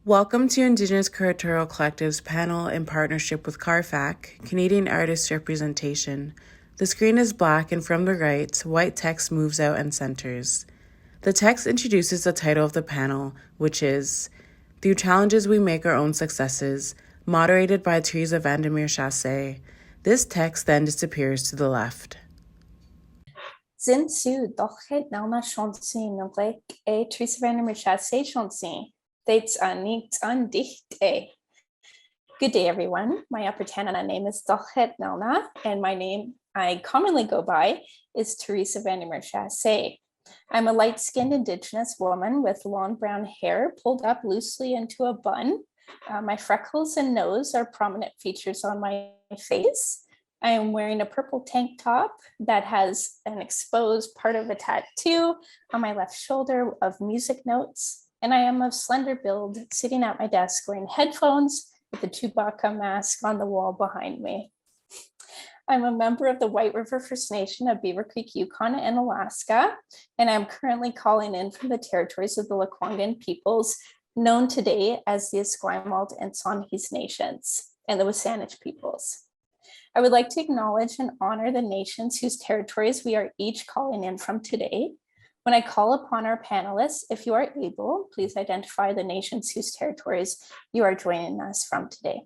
Welcome to Indigenous Curatorial Collective's panel in partnership with CARFAC, Canadian Artists Representation. The screen is black and from the right, white text moves out and centers. The text introduces the title of the panel, which is Through Challenges We Make Our Own Successes, moderated by Teresa Vander Meer-Chassé. This text then disappears to the left. Zinsu dochet Nelma Chonsin, Nolek e Teresa Vander Meer-Chassé Chonsin. Dates nichts undicht e. Good day, everyone. My upper Tanana name is Dochet Nelna, and my name I commonly go by is Teresa Vander Meer-Chassé. I'm a light-skinned Indigenous woman with long brown hair pulled up loosely into a bun. My freckles and nose are prominent features on my face. I am wearing a purple tank top that has an exposed part of a tattoo on my left shoulder of music notes. And I am of slender build, sitting at my desk wearing headphones with a Chewbacca mask on the wall behind me. I'm a member of the White River First Nation of Beaver Creek, Yukon, and Alaska, and I'm currently calling in from the territories of the Lekwungen peoples, known today as the Esquimalt and Songhees nations, and the Wasanich peoples. I would like to acknowledge and honor the nations whose territories we are each calling in from today. When I call upon our panelists, if you are able, please identify the nations whose territories you are joining us from today.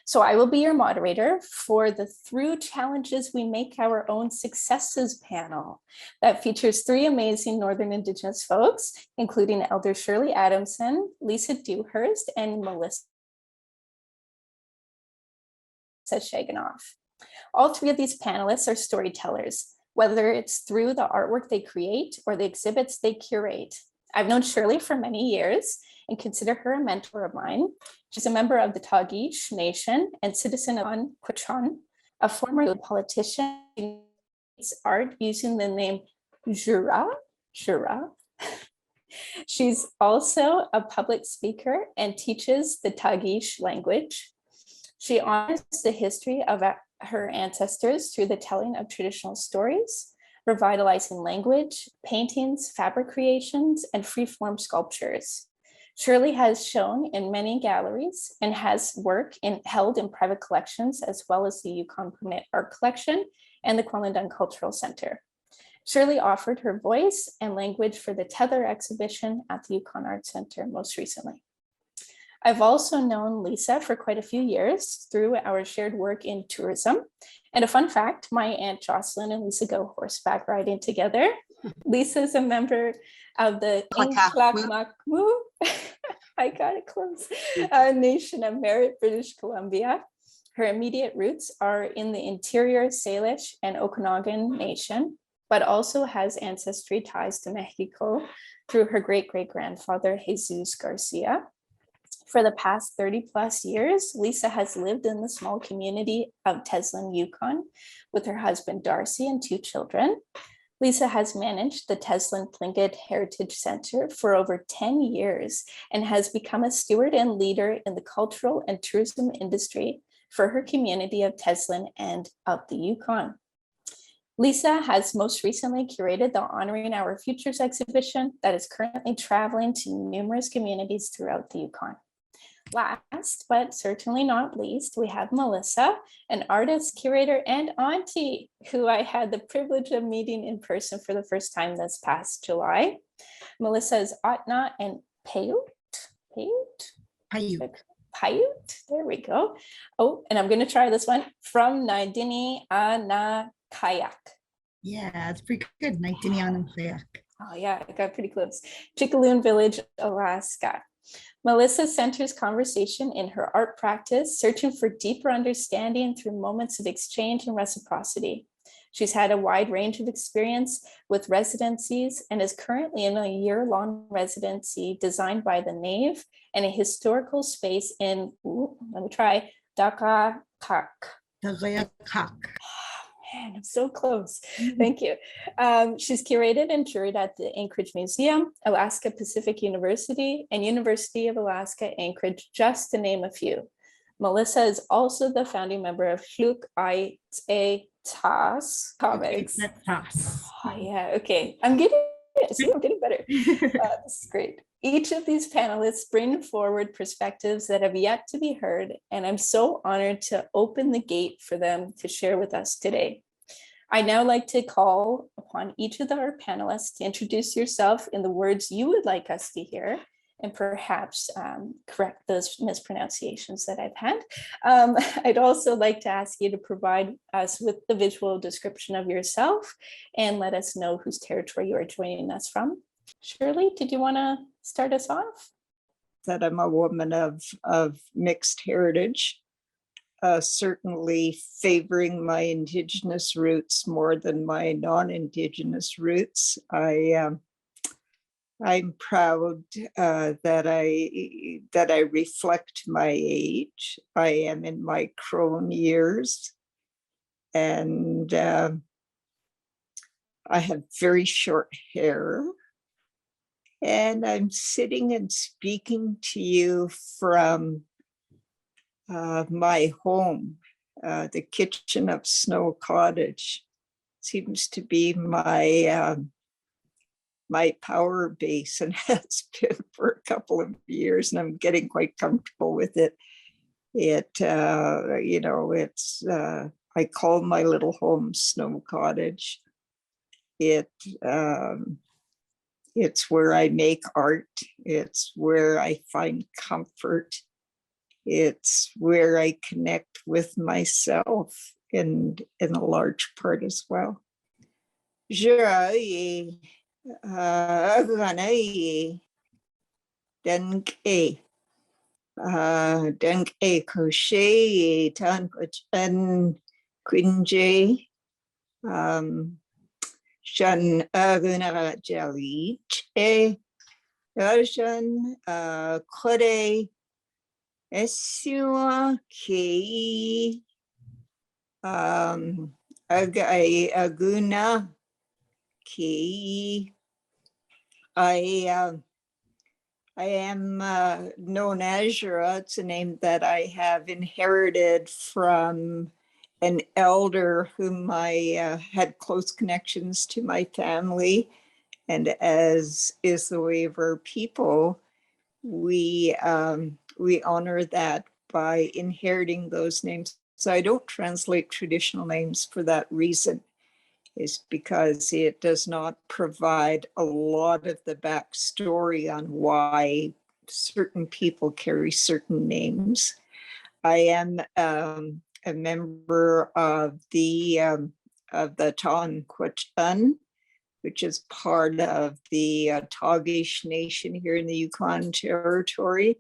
So I will be your moderator for the Through Challenges We Make Our Own Successes panel that features three amazing Northern Indigenous folks, including Elder Shirley Adamson, Lisa Dewhurst, and Melissa Shaginoff. All three of these panelists are storytellers, whether it's through the artwork they create or the exhibits they curate. I've known Shirley for many years and consider her a mentor of mine. She's a member of the Tagish Nation and citizen of Quechan, a former politician who creates art using the name Jura. She's also a public speaker and teaches the Tagish language. She honors the history of her ancestors through the telling of traditional stories, revitalizing language, paintings, fabric creations, and free-form sculptures. Shirley has shown in many galleries and has work held in private collections, as well as the Yukon Permit Art Collection and the Kwalendon Cultural Center. Shirley offered her voice and language for the Tether exhibition at the Yukon Art Center most recently. I've also known Lisa for quite a few years through our shared work in tourism. And a fun fact, my Aunt Jocelyn and Lisa go horseback riding together. Lisa is a member of the Nklakmakmu, I got it close, Nation of Merritt, British Columbia. Her immediate roots are in the interior Salish and Okanagan Nation, but also has ancestry ties to Mexico through her great-great-grandfather, Jesus Garcia. For the past 30 plus years, Lisa has lived in the small community of Teslin, Yukon, with her husband Darcy and two children. Lisa has managed the Teslin Tlingit Heritage Center for over 10 years and has become a steward and leader in the cultural and tourism industry for her community of Teslin and of the Yukon. Lisa has most recently curated the Honoring Our Futures exhibition that is currently traveling to numerous communities throughout the Yukon. Last, but certainly not least, we have Melissa, an artist, curator, and auntie who I had the privilege of meeting in person for the first time this past July. Melissa is Otna and Paiute, there we go. Oh, and I'm going to try this one, from Naidini Kayak. Yeah, it's pretty good, Naidini Kayak. Oh yeah, I got pretty close. Chickaloon Village, Alaska. Melissa centers conversation in her art practice, searching for deeper understanding through moments of exchange and reciprocity. She's had a wide range of experience with residencies and is currently in a year-long residency designed by the Nave and a historical space in, Dakakak. Man, I'm so close. Thank you. She's curated and juried at the Anchorage Museum, Alaska Pacific University, and University of Alaska Anchorage, just to name a few. Melissa is also the founding member of Hluk Ai Tas Comics. Oh yeah, okay. I'm getting See, I'm getting better. This is great. Each of these panelists bring forward perspectives that have yet to be heard, and I'm so honored to open the gate for them to share with us today. I'd now like to call upon each of our panelists to introduce yourself in the words you would like us to hear, and perhaps correct those mispronunciations that I've had. I'd also like to ask you to provide us with the visual description of yourself and let us know whose territory you are joining us from. Shirley, did you want to start us off? That I'm a woman of mixed heritage, certainly favoring my Indigenous roots more than my non-Indigenous roots. I'm proud that I reflect my age. I am in my crone years, and I have very short hair. And I'm sitting and speaking to you from my home, the kitchen of Snow Cottage. Seems to be my power base, and has been for a couple of years, and I'm getting quite comfortable with it. It's I call my little home Snow Cottage. It's where I make art. It's where I find comfort. It's where I connect with myself in a large part as well. Crochet tan quinje shan aguna jelly shan kore esua ki aguna ki. I am known as Jura. It's a name that I have inherited from an elder whom I had close connections to my family. And as is the way of our people, we honor that by inheriting those names. So I don't translate traditional names for that reason, is because it does not provide a lot of the backstory on why certain people carry certain names. I am a member of the Tonquichan, which is part of the Tagish Nation here in the Yukon Territory.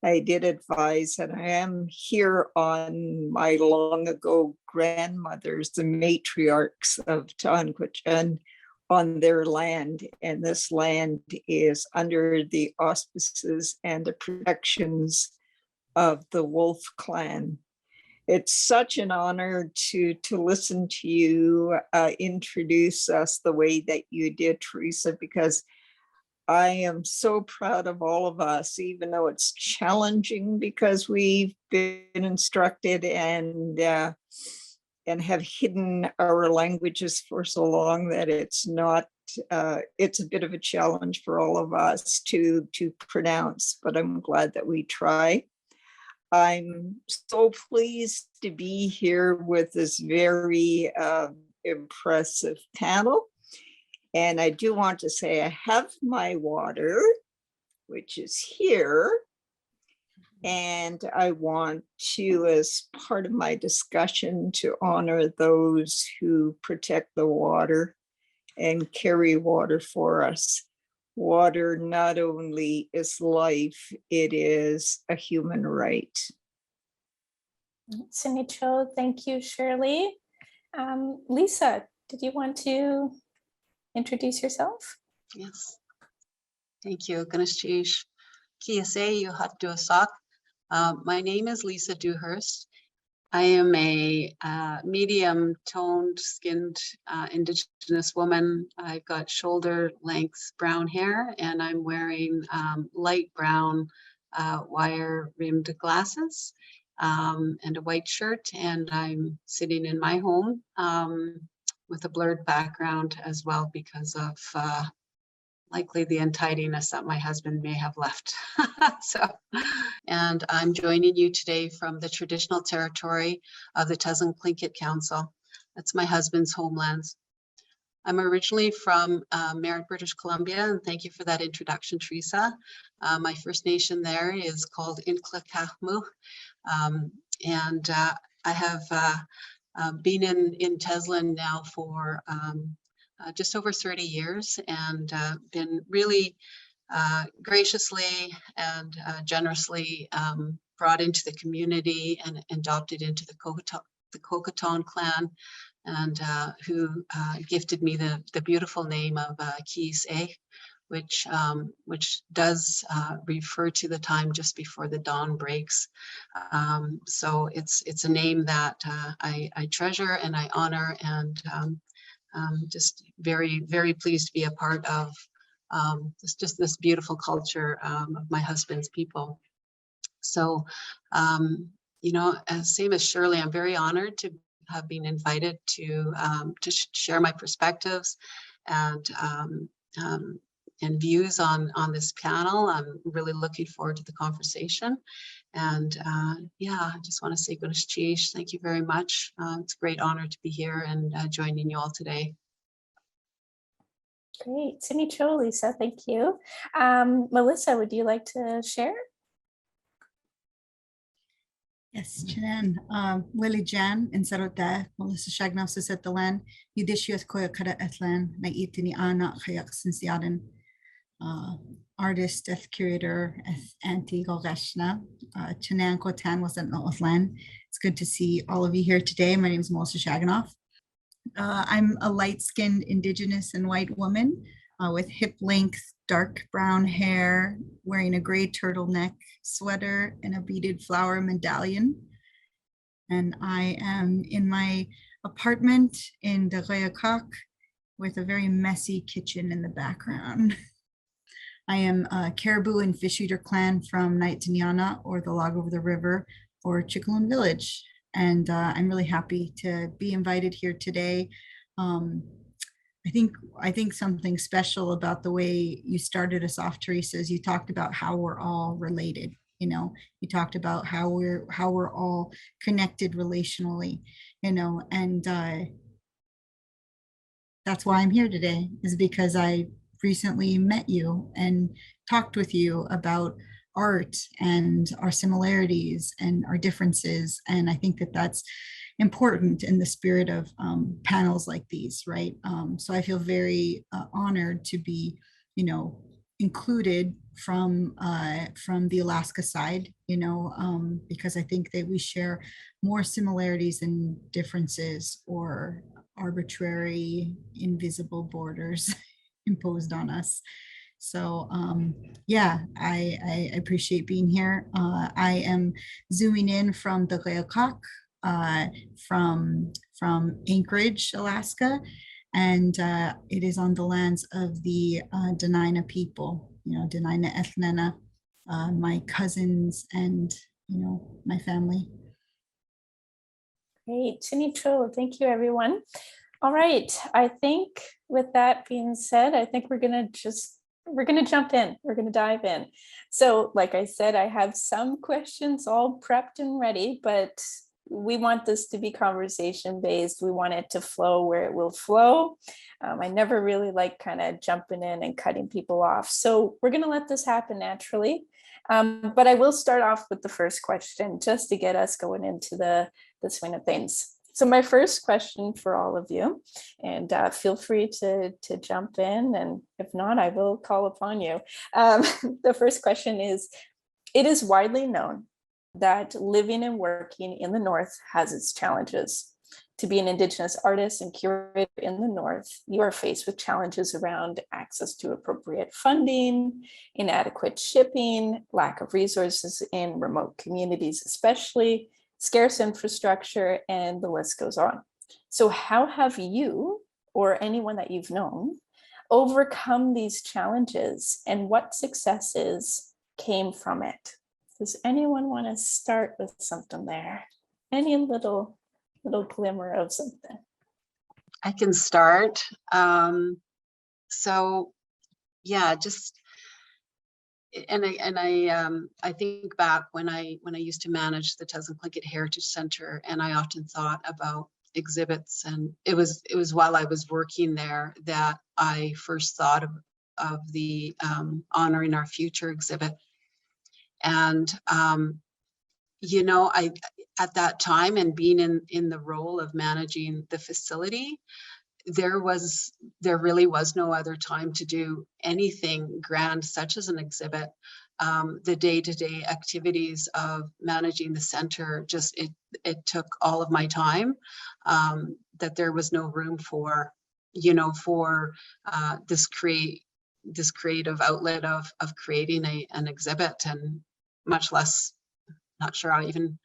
I did advise, and I am here on my long ago grandmothers, the matriarchs of Tonquichan, on their land. And this land is under the auspices and the protections of the Wolf Clan. It's such an honor to listen to you introduce us the way that you did, Teresa, because I am so proud of all of us, even though it's challenging because we've been instructed and have hidden our languages for so long that it's not, it's a bit of a challenge for all of us to pronounce, but I'm glad that we try. I'm so pleased to be here with this very impressive panel. And I do want to say I have my water, which is here. And I want to, as part of my discussion, to honor those who protect the water and carry water for us. Water not only is life, it is a human right. Sinicho, thank you, Shirley. Lisa, did you want to introduce yourself? Yes, thank you. Ganesh Kiyase, you have to sock. My name is Lisa Dewhurst. I am a medium toned skinned Indigenous woman. I've got shoulder length brown hair, and I'm wearing light brown wire rimmed glasses and a white shirt. And I'm sitting in my home with a blurred background as well because of likely the untidiness that my husband may have left. And I'm joining you today from the traditional territory of the Tuzzin Tlingit Council. That's my husband's homelands. I'm originally from Merritt, British Columbia, and thank you for that introduction, Teresa. My First Nation there is called Inklakahmu, and I have been in Teslin now for just over 30 years, and been really graciously and generously brought into the community and adopted into the Coquitton clan, and who gifted me the beautiful name of Ki'ise, which does refer to the time just before the dawn breaks. So it's a name that I treasure and I honor, and just very, very pleased to be a part of this beautiful culture of my husband's people. So, you know, same as Shirley, I'm very honored to have been invited to share my perspectives and views on this panel. I'm really looking forward to the conversation. And yeah, I just want to say Gunash Chish, thank you very much. It's a great honor to be here and joining you all today. Great, Sinicho, Lisa, thank you. Melissa, would you like to share? Yes, Chinan. Willie Jan in Sarota, Melissa Shaginoff sa Setalan, Yudishios Koya Kara Etlan, na itini Ana Kayak Sinsiaden, artist, curator, Anti Golgashna, Chinan Kotan was at Nootlan. It's good to see all of you here today. My name is Melissa Shaginoff. I'm a light-skinned Indigenous and white woman with hip-length, dark brown hair, wearing a gray turtleneck sweater and a beaded flower medallion. And I am in my apartment in Dewhurst with a very messy kitchen in the background. I am a Caribou and Fish Eater clan from Naitiniana, or the Log Over the River, or Chickalon Village. And I'm really happy to be invited here today. I think something special about the way you started us off, Teresa, is you talked about how we're all related. You know, you talked about how we're all connected relationally. You know, and that's why I'm here today, is because I recently met you and talked with you about art and our similarities and our differences. And I think that that's important in the spirit of panels like these, right? So I feel very honored to be, you know, included from the Alaska side, you know, because I think that we share more similarities than differences or arbitrary, invisible borders imposed on us. So yeah, I appreciate being here. I am zooming in from the Dewhurst, from Anchorage, Alaska, and it is on the lands of the Dena'ina people, you know, Dena'ina Ethnena, my cousins and, you know, my family. Great, Sinicho, thank you, everyone. All right, I think with that being said, I think we're gonna jump in, we're gonna dive in. So like I said, I have some questions all prepped and ready, but we want this to be conversation based. We want it to flow where it will flow. I never really like kind of jumping in and cutting people off. So we're gonna let this happen naturally. But I will start off with the first question just to get us going into the swing of things. So my first question for all of you, and feel free to jump in, and if not, I will call upon you. The first question is, it is widely known that living and working in the North has its challenges. To be an Indigenous artist and curator in the North, you are faced with challenges around access to appropriate funding, inadequate shipping, lack of resources in remote communities especially, scarce infrastructure, and the list goes on. So how have you, or anyone that you've known, overcome these challenges, and what successes came from it? Does anyone want to start with something there? Any little glimmer of something? I can start. So yeah, just, I think back when I used to manage the Tlingit Heritage Center, and I often thought about exhibits, and it was while I was working there that I first thought of the Honoring Our Future exhibit. And you know, I at that time, and being in the role of managing the facility, there really was no other time to do anything grand such as an exhibit. The day-to-day activities of managing the center, just it took all of my time, that there was no room for, you know, for this creative outlet of creating an exhibit, and much less, not sure how even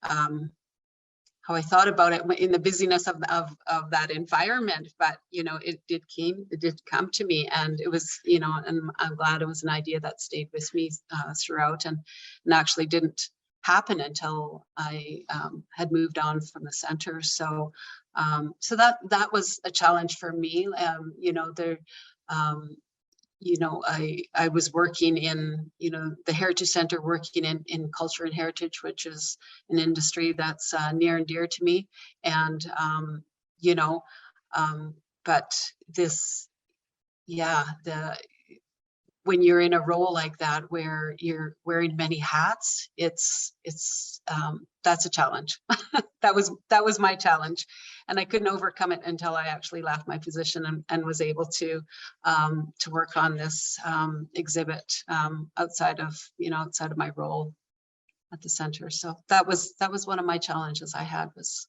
how I thought about it in the busyness of that environment. But, you know, it did come to me, and it was, you know, and I'm glad it was an idea that stayed with me throughout, and actually didn't happen until I had moved on from the center. So, so that was a challenge for me. You know, you know, I was working in, you know, the Heritage Center, working in culture and heritage, which is an industry that's near and dear to me. And, you know, but this, yeah, when you're in a role like that, where you're wearing many hats, it's that's a challenge. that was my challenge, and I couldn't overcome it until I actually left my position and was able to work on this exhibit outside of my role at the center. So that was one of my challenges I had, was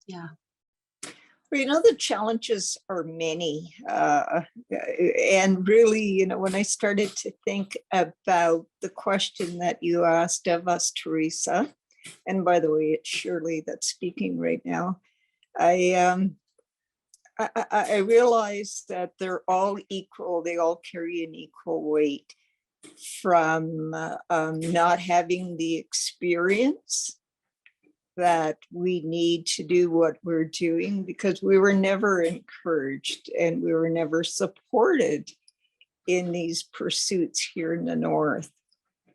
yeah. Well, you know, the challenges are many. And really, you know, when I started to think about the question that you asked of us, Teresa, and by the way, it's Shirley that's speaking right now, I realized that they're all equal. They all carry an equal weight, from not having the experience that we need to do what we're doing, because we were never encouraged and we were never supported in these pursuits here in the North.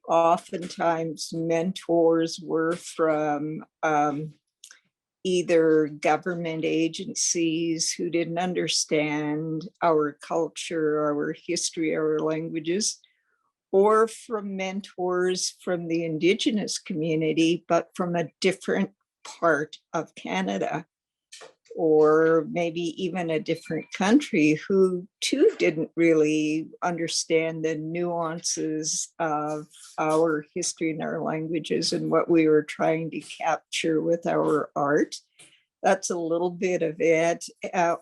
Oftentimes mentors were from either government agencies who didn't understand our culture, our history, our languages, or from mentors from the Indigenous community, but from a different part of Canada, or maybe even a different country, who too didn't really understand the nuances of our history and our languages and what we were trying to capture with our art. That's a little bit of it,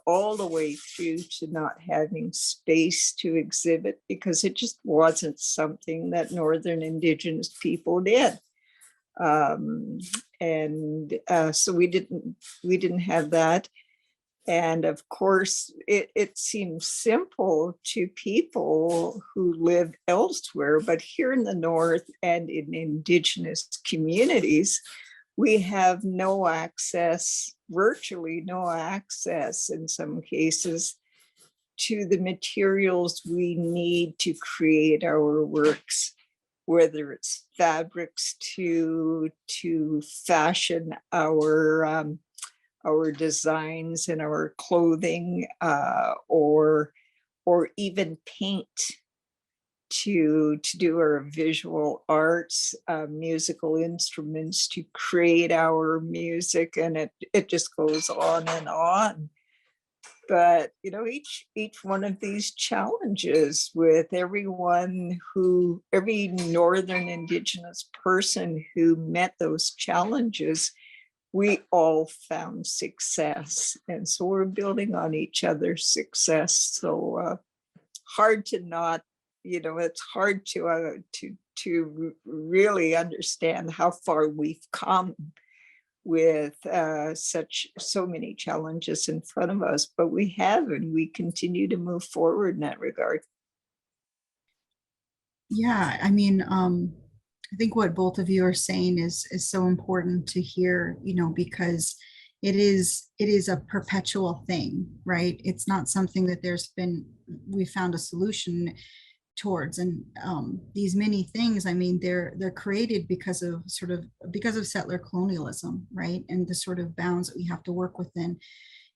all the way through to not having space to exhibit, because it just wasn't something that Northern Indigenous people did. So we didn't have that. And of course, it seems simple to people who live elsewhere, but here in the North and in Indigenous communities, we have no access, virtually no access in some cases, to the materials we need to create our works, whether it's fabrics to fashion our designs and our clothing, or even paint to do our visual arts, musical instruments to create our music, and it just goes on and on. But you know, each one of these challenges, with every Northern Indigenous person who met those challenges, we all found success, and so we're building on each other's success. So hard to not, you know, it's hard to really understand how far we've come with so many challenges in front of us, but we have, and we continue to move forward in that regard. Yeah, I mean, I think what both of you are saying is so important to hear, you know, because it is a perpetual thing, right? It's not something that there's been we found a solution towards. And these many things, I mean, they're created because of settler colonialism, right? And the sort of bounds that we have to work within,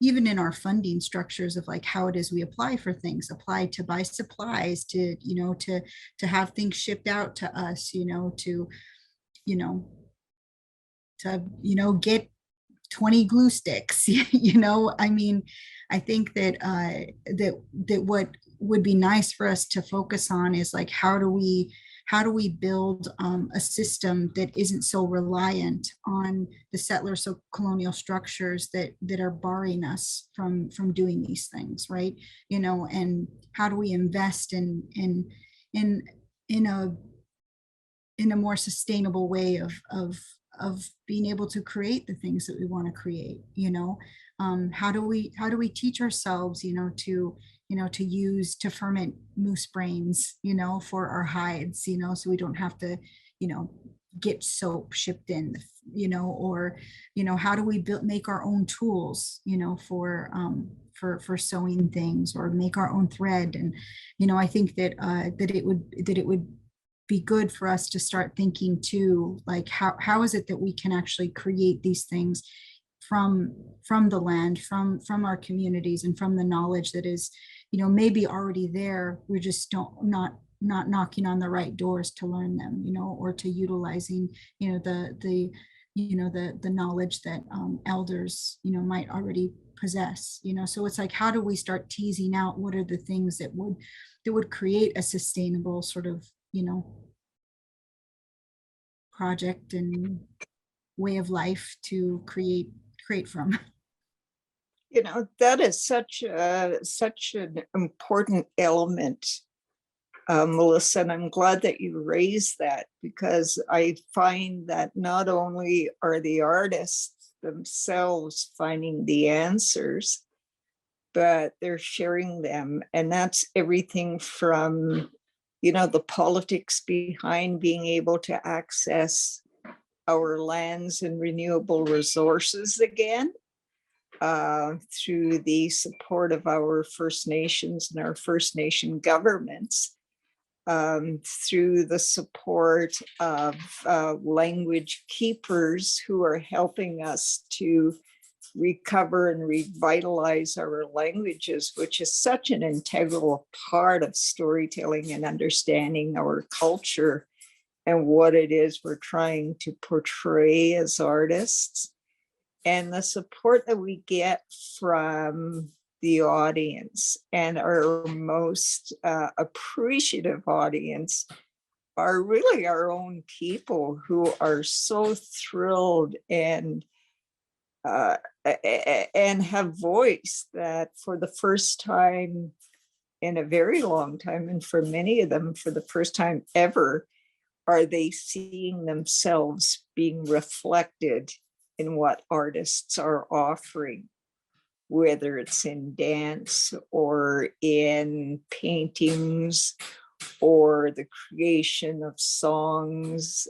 even in our funding structures of like how it is we apply for things, apply to buy supplies, to, you know, to have things shipped out to us, you know, to get 20 glue sticks. You know, I mean, I think that that what would be nice for us to focus on is like, how do we build a system that isn't so reliant on the settler so colonial structures that are barring us from doing these things, right? You know, and how do we invest in a more sustainable way of being able to create the things that we want to create, you know? How do we teach ourselves, you know, to ferment moose brains, you know, for our hides, you know, so we don't have to, you know, get soap shipped in, you know, or, you know, how do we make our own tools, you know, for sewing things, or make our own thread. And, you know, I think that it would be good for us to start thinking too, like how is it that we can actually create these things from the land, from our communities, and from the knowledge that is, you know, maybe already there. We're just not knocking on the right doors to learn them, you know, or to utilizing, you know, the knowledge that elders, you know, might already possess, you know. So it's like, how do we start teasing out what are the things that would create a sustainable sort of, you know, project and way of life to create from. You know, that is such an important element, Melissa, and I'm glad that you raised that, because I find that not only are the artists themselves finding the answers, but they're sharing them. And that's everything from, you know, the politics behind being able to access our lands and renewable resources again, through the support of our First Nations and our First Nation governments, through the support of language keepers who are helping us to recover and revitalize our languages, which is such an integral part of storytelling and understanding our culture and what it is we're trying to portray as artists. And the support that we get from the audience, and our most appreciative audience, are really our own people who are so thrilled and have voiced that for the first time in a very long time, and for many of them for the first time ever, are they seeing themselves being reflected in what artists are offering, whether it's in dance or in paintings or the creation of songs,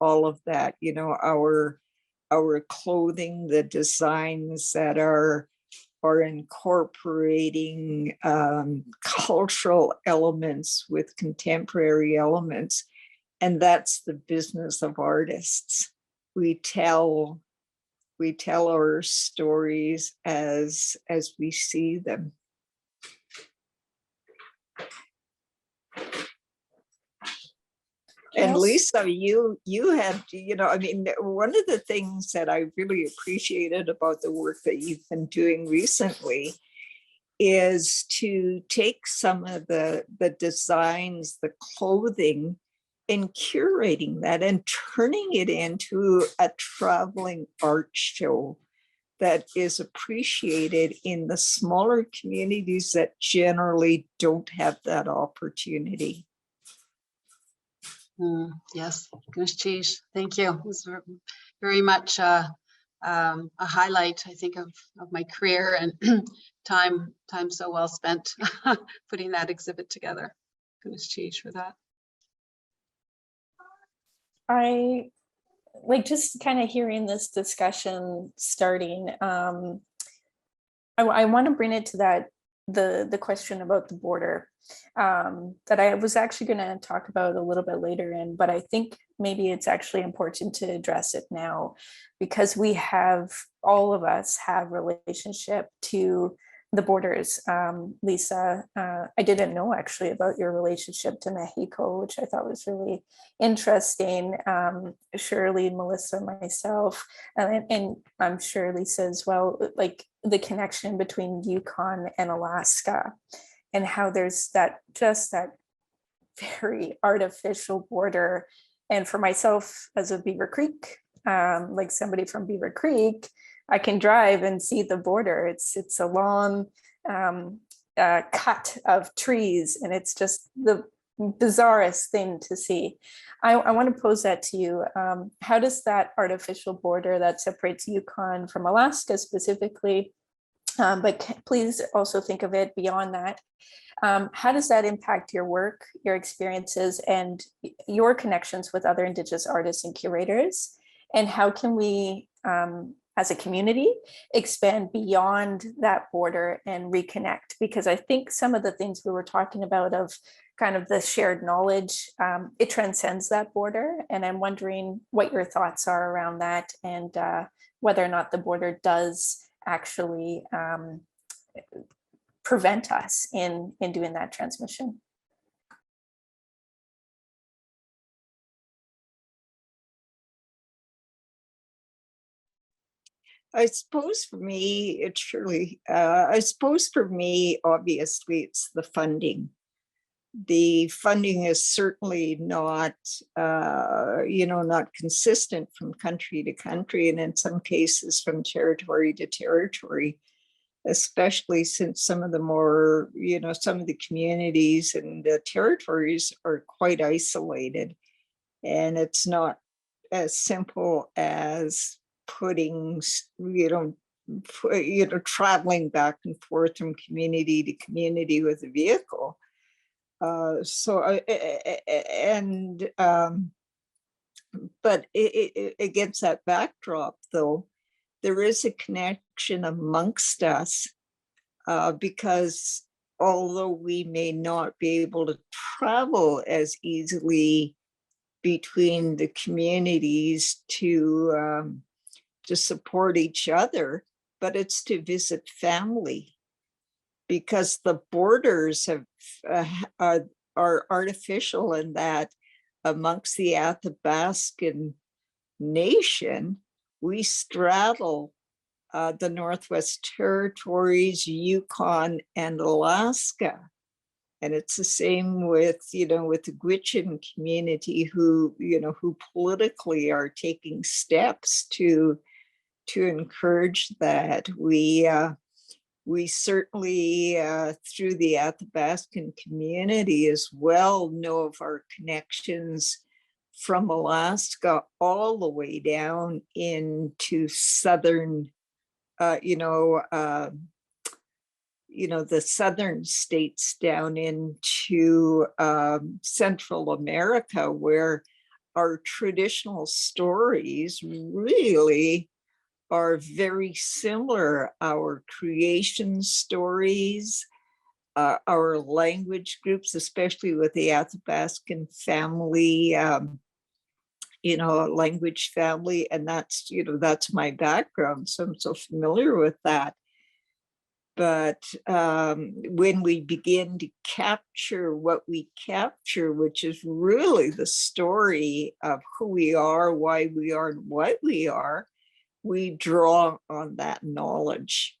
all of that, you know, our clothing, the designs that are incorporating cultural elements with contemporary elements. And that's the business of artists. We tell our stories as we see them. And Lisa, you had, you know, I mean, one of the things that I really appreciated about the work that you've been doing recently is to take some of the designs, the clothing, and curating that and turning it into a traveling art show that is appreciated in the smaller communities that generally don't have that opportunity. Yes, Cheese, thank you. It was very much a highlight, I think, of my career, and time so well spent putting that exhibit together. Cheese for that. I like just kind of hearing this discussion starting. I want to bring it to that the question about the border that I was actually going to talk about a little bit later in, but I think maybe it's actually important to address it now, because we have, all of us have relationship to the borders. Lisa, I didn't know actually about your relationship to Mexico, which I thought was really interesting. Shirley, Melissa, myself, and I'm sure Lisa as well, like the connection between Yukon and Alaska, and how there's that very artificial border. And for myself as a Beaver Creek, like somebody from Beaver Creek, I can drive and see the border. It's a long cut of trees, and it's just the bizarrest thing to see. I want to pose that to you. How does that artificial border that separates Yukon from Alaska specifically, but please also think of it beyond that, how does that impact your work, your experiences, and your connections with other Indigenous artists and curators? And how can we, as a community, expand beyond that border and reconnect? Because I think some of the things we were talking about of kind of the shared knowledge, it transcends that border. And I'm wondering what your thoughts are around that, and whether or not the border does actually prevent us in doing that transmission. I suppose for me, it's surely, I suppose for me, obviously, it's the funding. The funding is certainly not, not consistent from country to country, and in some cases from territory to territory, especially since some of the more, some of the communities and the territories are quite isolated. And it's not as simple as putting, traveling back and forth from community to community with a vehicle. But against that backdrop, though, there is a connection amongst us, because although we may not be able to travel as easily between the communities to support each other, but it's to visit family, because the borders are artificial in that amongst the Athabascan Nation, we straddle the Northwest Territories, Yukon, and Alaska. And it's the same with, with the Gwich'in community, who politically are taking steps to encourage that. We certainly, through the Athabascan community as well, know of our connections from Alaska all the way down into southern, the southern states down into Central America, where our traditional stories really are very similar. Our creation stories, our language groups, especially with the Athabascan family, language family, and that's my background, so I'm so familiar with that. But when we begin to capture what we capture, which is really the story of who we are, why we are, and what we are, we draw on that knowledge.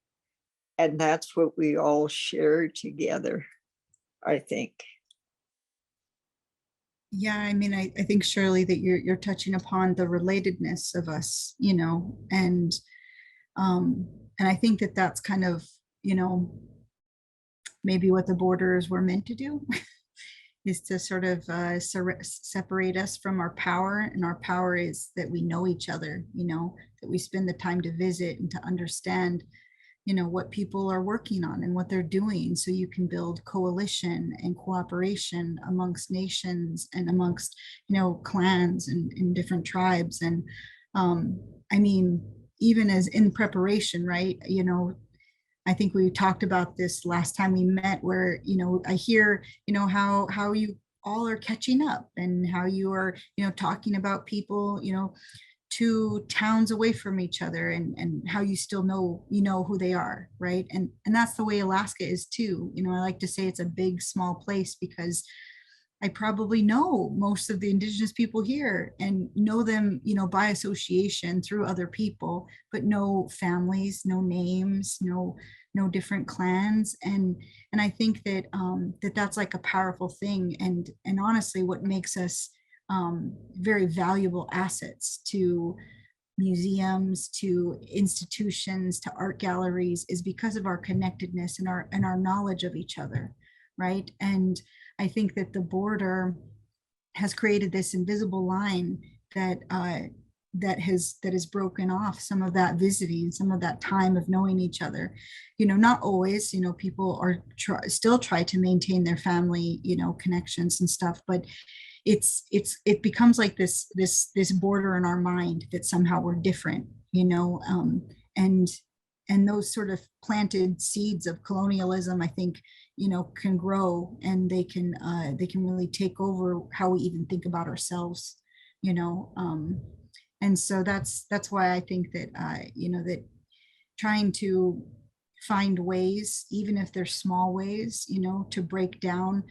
And that's what we all share together, I think. Yeah, I mean, I think, Shirley, that you're touching upon the relatedness of us, and I think that that's kind of, maybe what the borders were meant to do, is to sort of separate us from our power. And our power is that we know each other, that we spend the time to visit and to understand, what people are working on and what they're doing, so you can build coalition and cooperation amongst nations and amongst, clans and different tribes. And I mean, even as in preparation, right, I think we talked about this last time we met, where, I hear, how you all are catching up, and how you are, talking about people, 2 towns away from each other, and how you still know, who they are, right? And that's the way Alaska is too. I like to say it's a big, small place, because I probably know most of the Indigenous people here, and know them, by association through other people, but no families, no names, no different clans. And I think that that's like a powerful thing. And honestly, what makes us very valuable assets to museums, to institutions, to art galleries, is because of our connectedness, and our knowledge of each other, right? And I think that the border has created this invisible line that has broken off some of that visiting, some of that time of knowing each other. Not always. People are still try to maintain their family, connections and stuff, but it becomes like this border in our mind that somehow we're different, and those sort of planted seeds of colonialism, I think, can grow, and they can really take over how we even think about ourselves, and so that's why I think that that trying to find ways, even if they're small ways, to break down,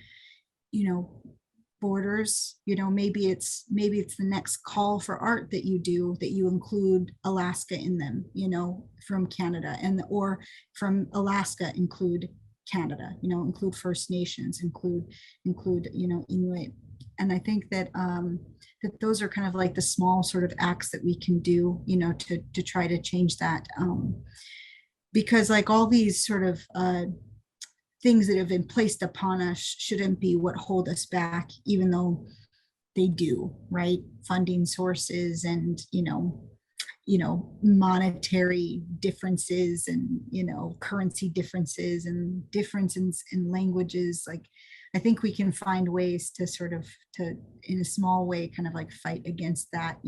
borders, maybe it's the next call for art that you do, that you include Alaska in them, from Canada, or from Alaska include Canada, include First Nations, include Inuit. And I think that that those are kind of like the small sort of acts that we can do, to try to change that, because like all these sort of things that have been placed upon us shouldn't be what hold us back, even though they do, right? Funding sources, and monetary differences, and currency differences, and differences in languages. Like, I think we can find ways to sort of, in a small way, kind of like fight against that.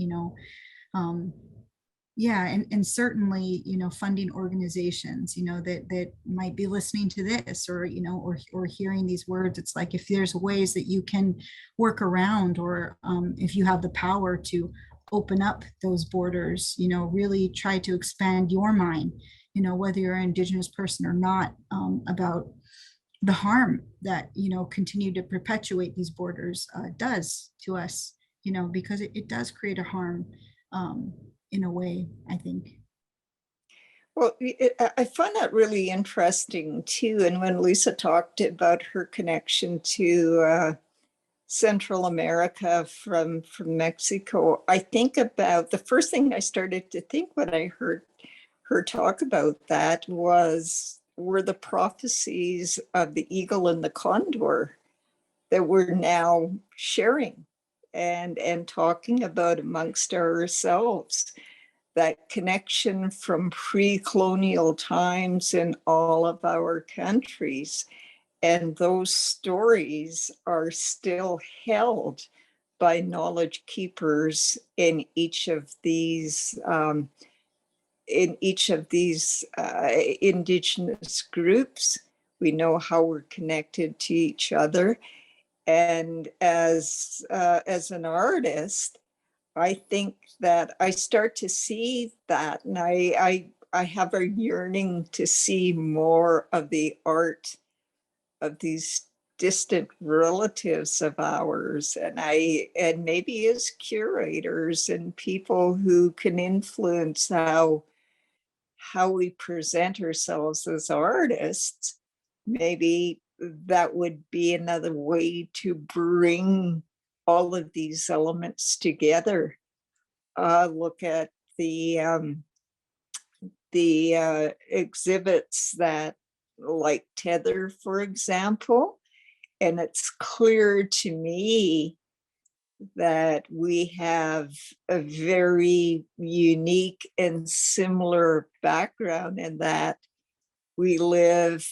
Yeah, and certainly, funding organizations, that might be listening to this, or or hearing these words. It's like, if there's ways that you can work around, or if you have the power to open up those borders, really try to expand your mind, whether you're an Indigenous person or not, about the harm that continue to perpetuate these borders does to us, because it does create a harm, in a way, I think. Well, I find that really interesting too. And when Lisa talked about her connection to Central America from Mexico, I think about, the first thing I started to think when I heard her talk about that were the prophecies of the eagle and the condor that we're now sharing and talking about amongst ourselves. That connection from pre-colonial times in all of our countries. And those stories are still held by knowledge keepers in each of these Indigenous groups. We know how we're connected to each other. And as an artist, I think that I start to see that, and I have a yearning to see more of the art of these distant relatives of ours, and maybe as curators and people who can influence how we present ourselves as artists, maybe that would be another way to bring all of these elements together. Look at the exhibits that, like Tether, for example, and it's clear to me that we have a very unique and similar background in that we live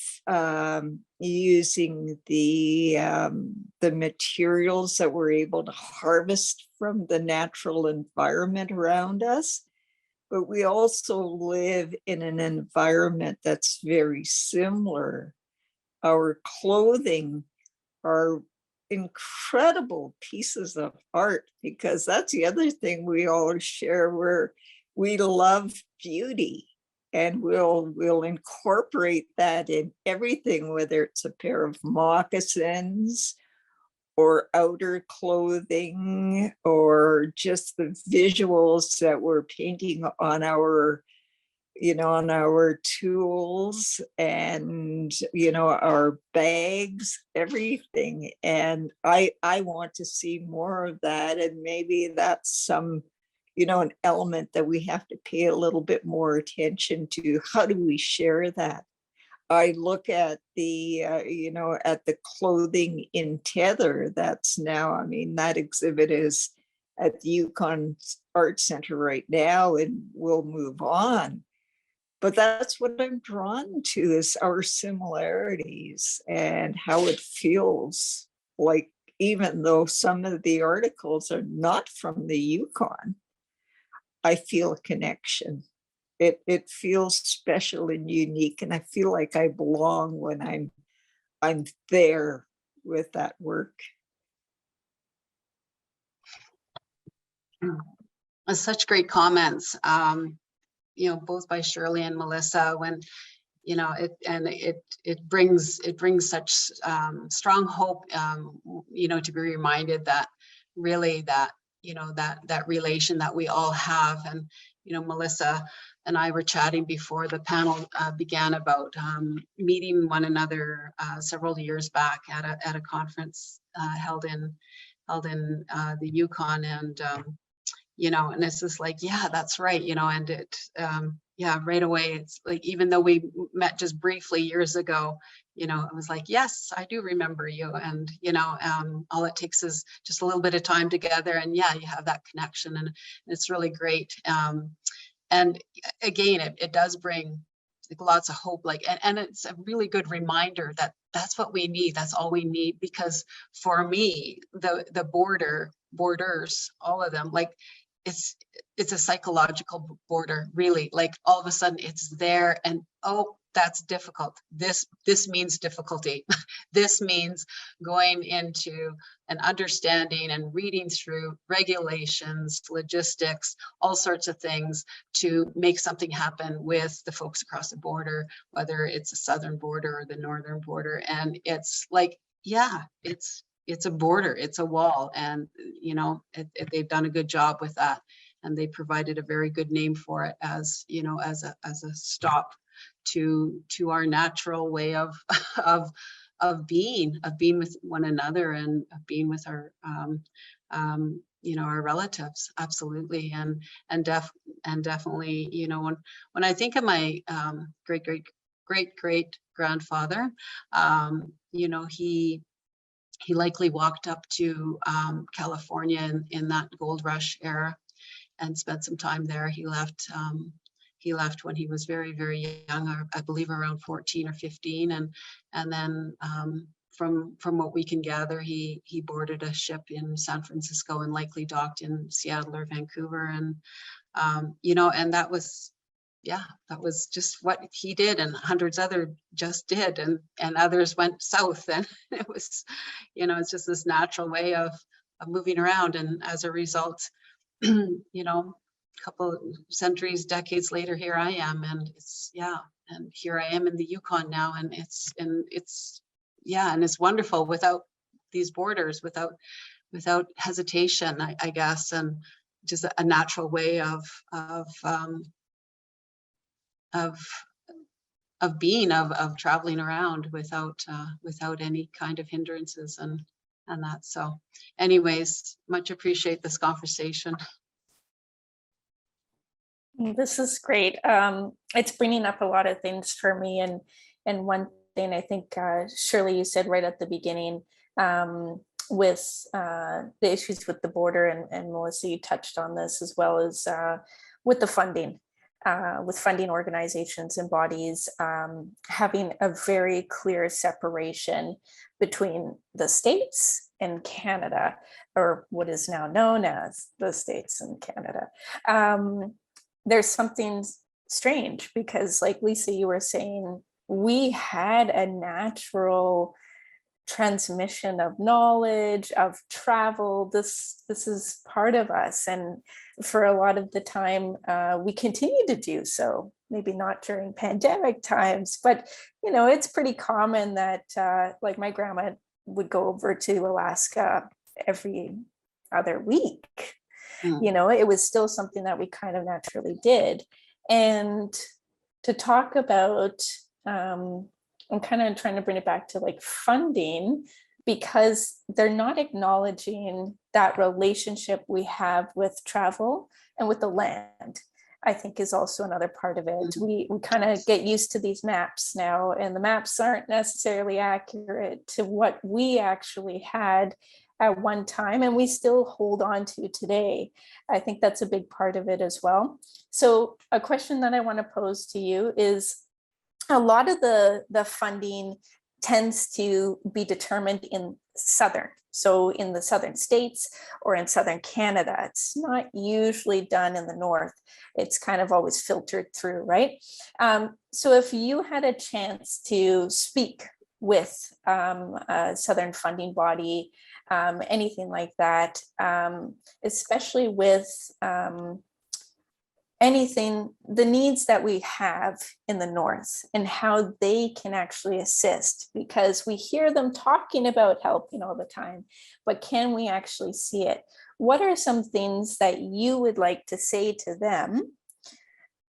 using the materials that we're able to harvest from the natural environment around us. but we also live in an environment that's very similar. Our clothing are incredible pieces of art, because that's the other thing we all share, where we love beauty, and we'll incorporate that in everything, whether it's a pair of moccasins or outer clothing, or just the visuals that we're painting on our, on our tools, and, our bags, everything. And I want to see more of that. And maybe that's some, an element that we have to pay a little bit more attention to. How do we share that? I look at the, at the clothing in Tether that's now, that exhibit is at the Yukon Art Center right now, and we'll move on. But that's what I'm drawn to, is our similarities and how it feels like, even though some of the articles are not from the Yukon, I feel a connection. It feels special and unique, and I feel like I belong when I'm there with that work. Such great comments, both by Shirley and Melissa. When it brings such strong hope, to be reminded that really that that relation that we all have. And Melissa and I were chatting before the panel began about meeting one another several years back at a conference held in the Yukon, and and it's just like, yeah, that's right, and it right away, it's like, even though we met just briefly years ago, it was like, yes, I do remember you. And all it takes is just a little bit of time together, and you have that connection, and it's really great. And again, it does bring like lots of hope, and it's a really good reminder that that's what we need. That's all we need. Because for me, the borders, all of them, like, it's a psychological border, really. Like, all of a sudden it's there, and oh, that's difficult. This means difficulty. This means going into an understanding and reading through regulations, logistics, all sorts of things to make something happen with the folks across the border, whether it's the southern border or the northern border. And it's like, it's a border, it's a wall, and they've done a good job with that, and they provided a very good name for it, as as a stop to our natural way of being with one another, and of being with our our relatives. Absolutely. And definitely, when I think of my great grandfather, he likely walked up to California in that gold rush era and spent some time there. He left when he was very, very young, I believe around 14 or 15. And then from what we can gather, he boarded a ship in San Francisco and likely docked in Seattle or Vancouver. And, and that was just what he did, and hundreds other just did, and others went south. And it was, it's just this natural way of moving around. And as a result, couple centuries, decades later, here I am, and and here I am in the Yukon now, and it's wonderful, without these borders, without hesitation, I guess, and just a natural way of being, of traveling around without any kind of hindrances and that. So anyways, much appreciate this conversation. This is great. It's bringing up a lot of things for me. And one thing I think, Shirley, you said right at the beginning, with the issues with the border, and Melissa, you touched on this, as well as with the funding, with funding organizations and bodies, having a very clear separation between the States and Canada, or what is now known as the States and Canada. there's something strange because, like Lisa, you were saying, we had a natural transmission of knowledge, of travel. This is part of us, and for a lot of the time we continue to do so. Maybe not during pandemic times, but it's pretty common that like my grandma would go over to Alaska every other week. It was still something that we kind of naturally did. And to talk about I'm kind of trying to bring it back to like funding, because they're not acknowledging that relationship we have with travel and with the land, I think is also another part of it. We kind of get used to these maps now, and the maps aren't necessarily accurate to what we actually had at one time and we still hold on to today. I think that's a big part of it as well. So a question that I want to pose to you is, a lot of the funding tends to be determined in southern. So in the southern states or in southern Canada, it's not usually done in the north. It's kind of always filtered through, right? So if you had a chance to speak with a southern funding body, anything like that, especially with the needs that we have in the north and how they can actually assist, because we hear them talking about helping all the time, but can we actually see it? What are some things that you would like to say to them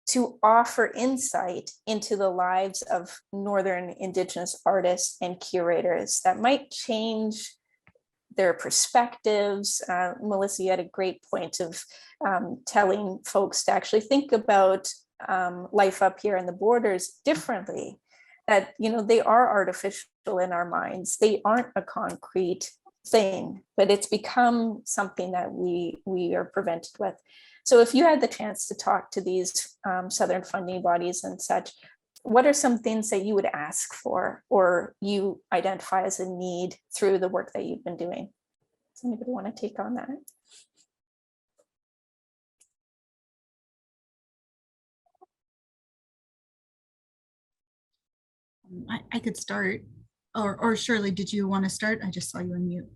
to offer insight into the lives of Northern Indigenous artists and curators that might change their perspectives? Melissa, you had a great point of telling folks to actually think about life up here in the borders differently, that they are artificial in our minds. They aren't a concrete thing, but it's become something that we are prevented with. So if you had the chance to talk to these southern funding bodies and such, what are some things that you would ask for or you identify as a need through the work that you've been doing? Does anybody want to take on that? I could start, or Shirley, did you want to start? I just saw you on mute.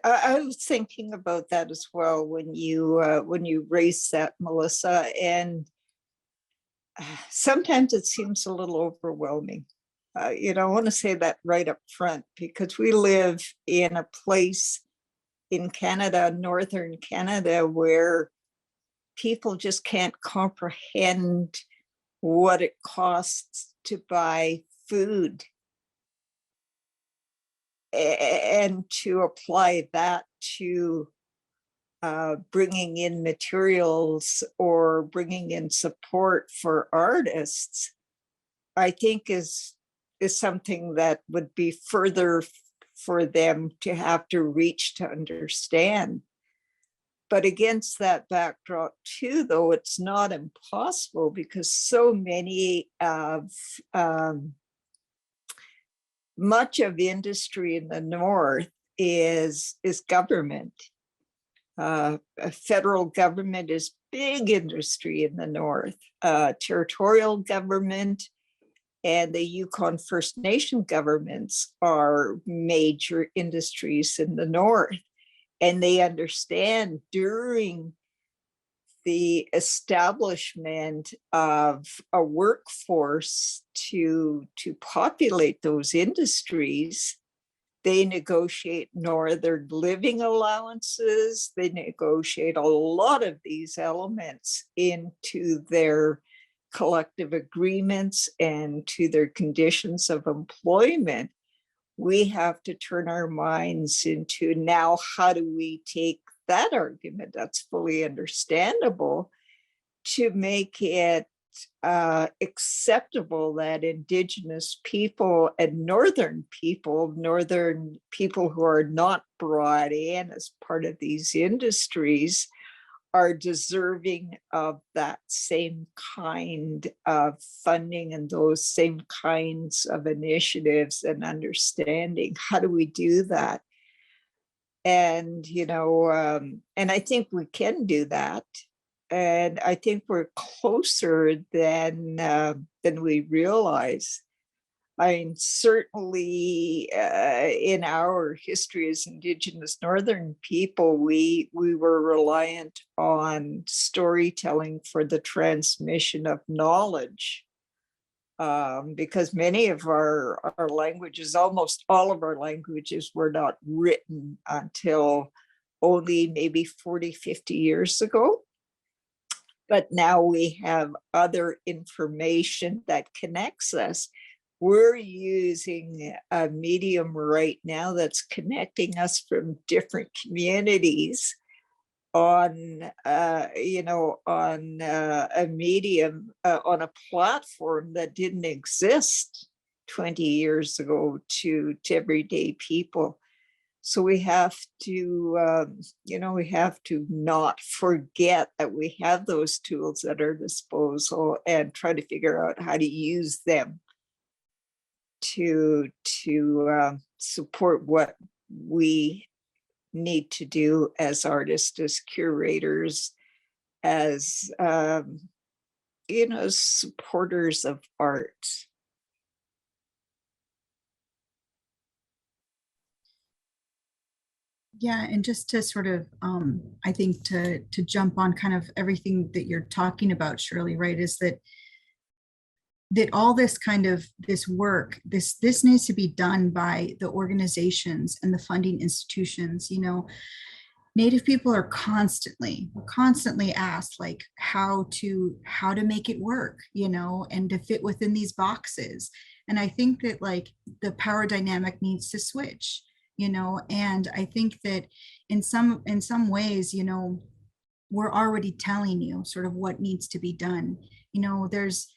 I was thinking about that as well when you raised that, Melissa, and sometimes it seems a little overwhelming. I want to say that right up front, because we live in a place in Canada, northern Canada, where people just can't comprehend what it costs to buy food and to apply that to bringing in materials or bringing in support for artists, I think is something that would be further for them to have to reach to understand. But against that backdrop too, though, it's not impossible, because so many of much of industry in the north is government. Federal government is big industry in the north. Territorial government and the Yukon First Nation governments are major industries in the north. And they understand during the establishment of a workforce to populate those industries, they negotiate northern living allowances. They negotiate a lot of these elements into their collective agreements and to their conditions of employment. We have to turn our minds into now, how do we take that argument that's fully understandable to make it acceptable that Indigenous people and Northern people who are not brought in as part of these industries, are deserving of that same kind of funding and those same kinds of initiatives and understanding. How do we do that? And, and I think we can do that. And I think we're closer than we realize. I mean, certainly in our history as Indigenous Northern people, we were reliant on storytelling for the transmission of knowledge, because many of our languages, almost all of our languages, were not written until only maybe 40, 50 years ago. But now we have other information that connects us. We're using a medium right now that's connecting us from different communities on, on a medium, on a platform that didn't exist 20 years ago to everyday people. So we have to, we have to not forget that we have those tools at our disposal and try to figure out how to use them to support what we need to do as artists, as curators, as, supporters of art. Yeah, and just to sort of, I think to jump on kind of everything that you're talking about, Shirley, right, is that all this kind of this work, this needs to be done by the organizations and the funding institutions. Native people are constantly asked like how to make it work, and to fit within these boxes. And I think that like the power dynamic needs to switch, and I think that in some ways, we're already telling you sort of what needs to be done. There's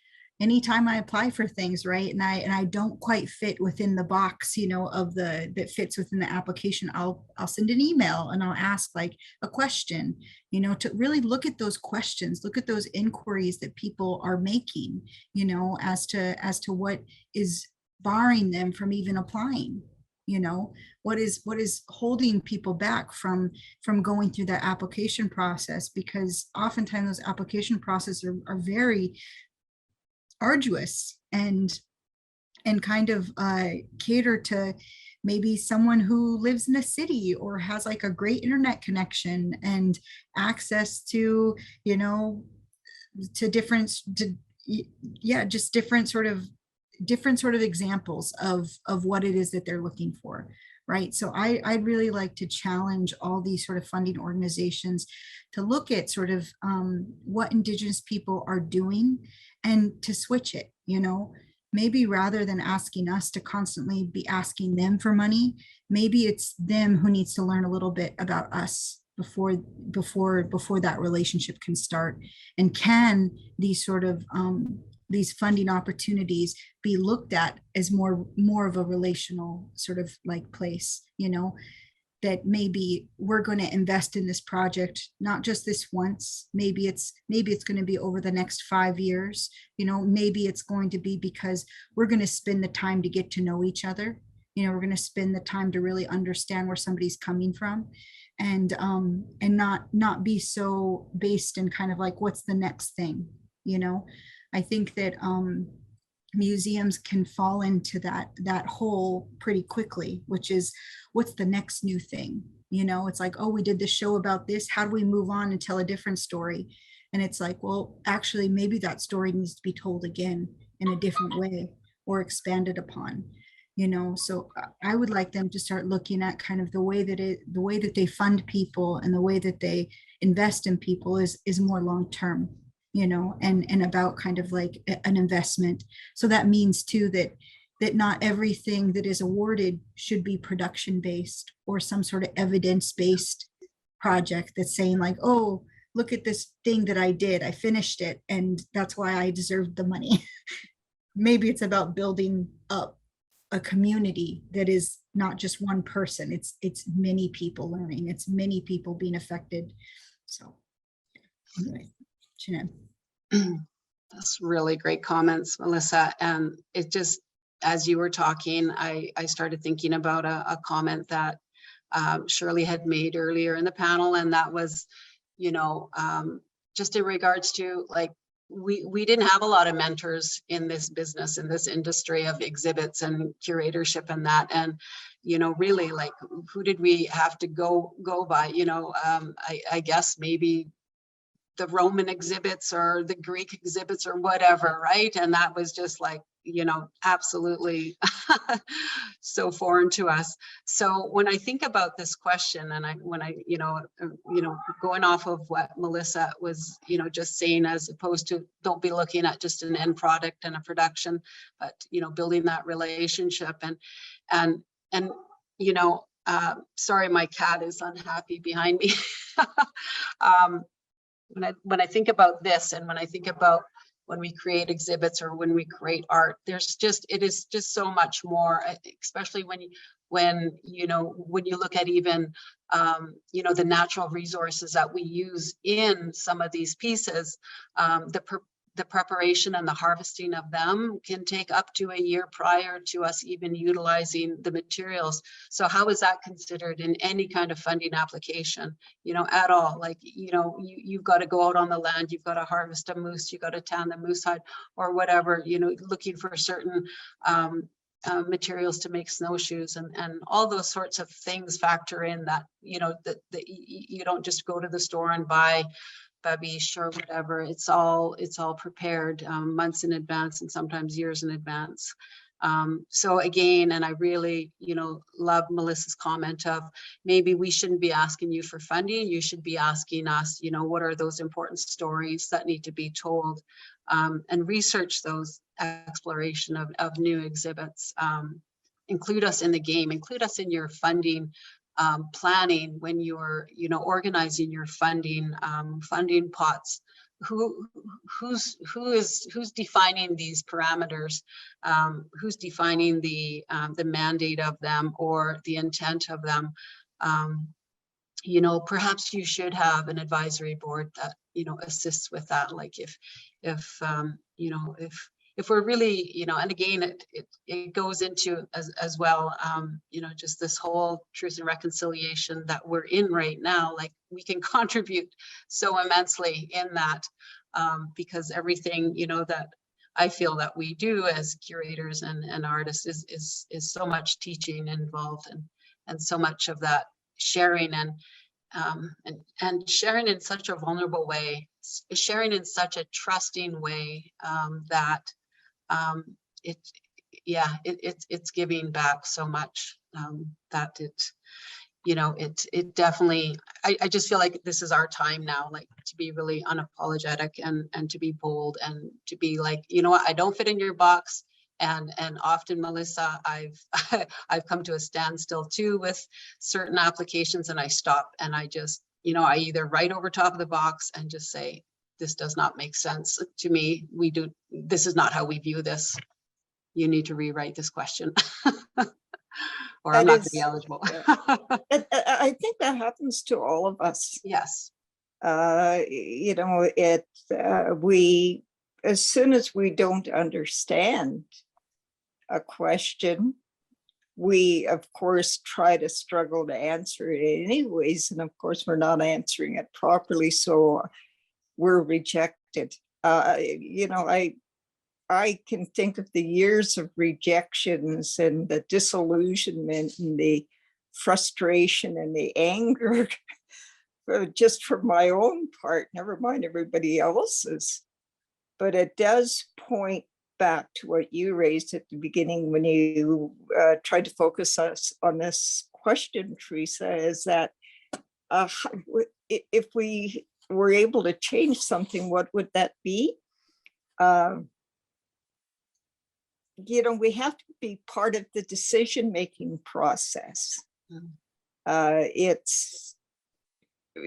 anytime I apply for things, right, and I don't quite fit within the box, of that fits within the application, I'll send an email and I'll ask like a question, to really look at those questions, look at those inquiries that people are making, as to what is barring them from even applying. What is holding people back from going through that application process, because oftentimes those application processes are very arduous and kind of cater to maybe someone who lives in a city or has like a great internet connection and access to just different sort of examples of what it is that they're looking for, right? So I'd really like to challenge all these sort of funding organizations to look at sort of what Indigenous people are doing and to switch it, maybe rather than asking us to constantly be asking them for money, maybe it's them who needs to learn a little bit about us before that relationship can start. And can these sort of these funding opportunities be looked at as more of a relational sort of like place, that maybe we're going to invest in this project, not just this once, maybe it's going to be over the next 5 years, maybe it's going to be because we're going to spend the time to get to know each other, we're going to spend the time to really understand where somebody's coming from, and not be so based in kind of like what's the next thing. I think that museums can fall into that hole pretty quickly, which is what's the next new thing. It's like, oh, we did this show about this, how do we move on and tell a different story? And it's like, well, actually maybe that story needs to be told again in a different way or expanded upon. So I would like them to start looking at kind of the way that they fund people and the way that they invest in people is more long term, and about kind of like an investment. So that means too that not everything that is awarded should be production based or some sort of evidence based project that's saying like, oh, look at this thing that I did, I finished it, and that's why I deserved the money. Maybe it's about building up a community that is not just one person, it's many people learning, it's many people being affected. So anyway, Jeanette. That's really great comments, Melissa. And it just, as you were talking, I started thinking about a comment that Shirley had made earlier in the panel, and that was, just in regards to like, we didn't have a lot of mentors in this business, in this industry of exhibits and curatorship and that. And, you know, really like, who did we have to go by? You know, I guess maybe the Roman exhibits or the Greek exhibits or whatever, right? And that was just like, you know, absolutely so foreign to us. So when I think about this question, and when I, going off of what Melissa was, you know, just saying, as opposed to don't be looking at just an end product and a production, but, you know, building that relationship and, you know, sorry, my cat is unhappy behind me. When I think about this, and when I think about when we create exhibits or when we create art, it is just so much more, especially when you look at even, you know, the natural resources that we use in some of these pieces, the preparation and the harvesting of them can take up to a year prior to us even utilizing the materials. So how is that considered in any kind of funding application, you know, at all? Like, you know, you've got to go out on the land, you've got to harvest a moose, you've got to tan the moose hide or whatever, you know, looking for certain materials to make snowshoes and all those sorts of things factor in that, you know, that you don't just go to the store and buy babiche or whatever. It's all prepared months in advance and sometimes years in advance. So again, and I really, you know, love Melissa's comment of maybe we shouldn't be asking you for funding. You should be asking us, you know, what are those important stories that need to be told, and research those exploration of new exhibits. Include us in the game, include us in your funding planning when you're, you know, organizing your funding pots. Who's defining these parameters? Who's defining the mandate of them or the intent of them? You know, perhaps you should have an advisory board that, you know, assists with that. Like if you know, if we're really, you know, and again, it goes into as well, you know, just this whole truth and reconciliation that we're in right now, like we can contribute so immensely in that, because everything, you know, that I feel that we do as curators and artists is so much teaching involved and so much of that sharing and sharing in such a vulnerable way, sharing in such a trusting way, that it's giving back so much, that it, you know, it definitely, I just feel like this is our time now, like to be really unapologetic and to be bold and to be like, you know what, I don't fit in your box. And often, Melissa, I've come to a standstill too with certain applications, and I stop and I just, you know, I either write over top of the box and just say, this does not make sense to me. This is not how we view this. You need to rewrite this question. Or I'm not going to be eligible. I think that happens to all of us. Yes. You know, we, as soon as we don't understand a question, we of course try to struggle to answer it anyways, and of course we're not answering it properly, so we're rejected. You know, I can think of the years of rejections and the disillusionment and the frustration and the anger, just for my own part, never mind everybody else's. But it does point back to what you raised at the beginning when you tried to focus us on this question, Teresa, is that if we were able to change something, what would that be? You know, we have to be part of the decision-making process. It's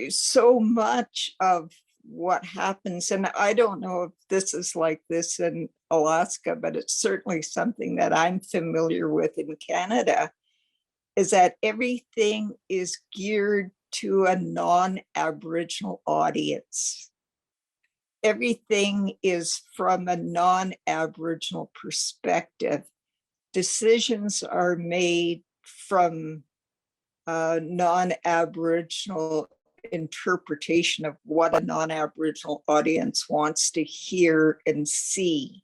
so much of what happens, and I don't know if this is like this in Alaska, but it's certainly something that I'm familiar with in Canada, is that everything is geared to a non-Aboriginal audience. Everything is from a non-Aboriginal perspective. Decisions are made from non-Aboriginal interpretation of what a non-Aboriginal audience wants to hear and see.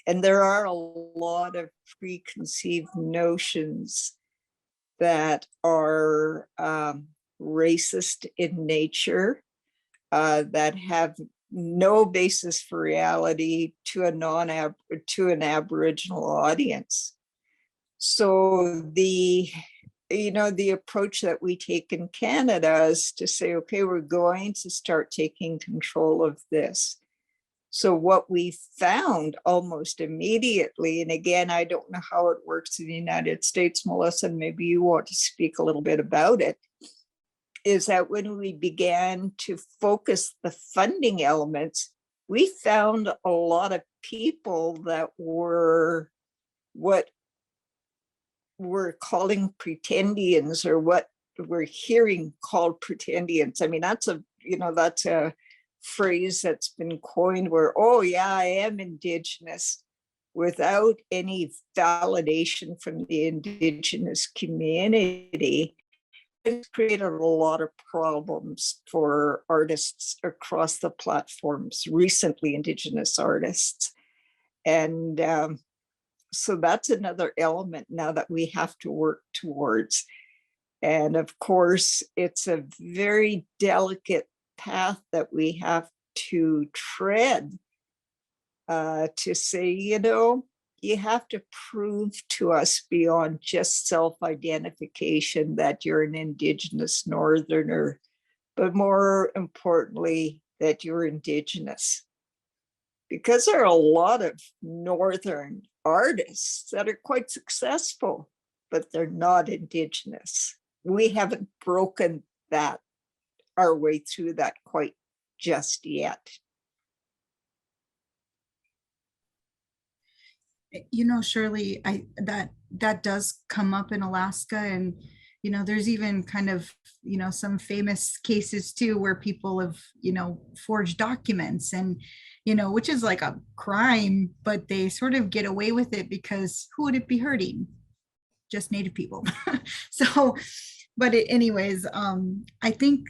And there are a lot of preconceived notions that are racist in nature, that have no basis for reality to an Aboriginal audience. So the approach that we take in Canada is to say, okay, we're going to start taking control of this. So what we found almost immediately, and again, I don't know how it works in the United States, Melissa, and maybe you want to speak a little bit about it, is that when we began to focus the funding elements, we found a lot of people that were what we're calling pretendians, or what we're hearing called pretendians. I mean, that's a phrase that's been coined where, oh yeah, I am Indigenous, without any validation from the Indigenous community. It's created a lot of problems for artists across the platforms, recently Indigenous artists. And so that's another element now that we have to work towards. And of course, it's a very delicate path that we have to tread, to say, you have to prove to us beyond just self-identification that you're an Indigenous Northerner, but more importantly, that you're Indigenous. Because there are a lot of Northern artists that are quite successful, but they're not Indigenous. We haven't broken our way through that quite just yet. Shirley, that does come up in Alaska, and there's even kind of some famous cases too where people have forged documents, and which is like a crime, but they sort of get away with it because who would it be hurting? Just Native people. So, but anyways, I think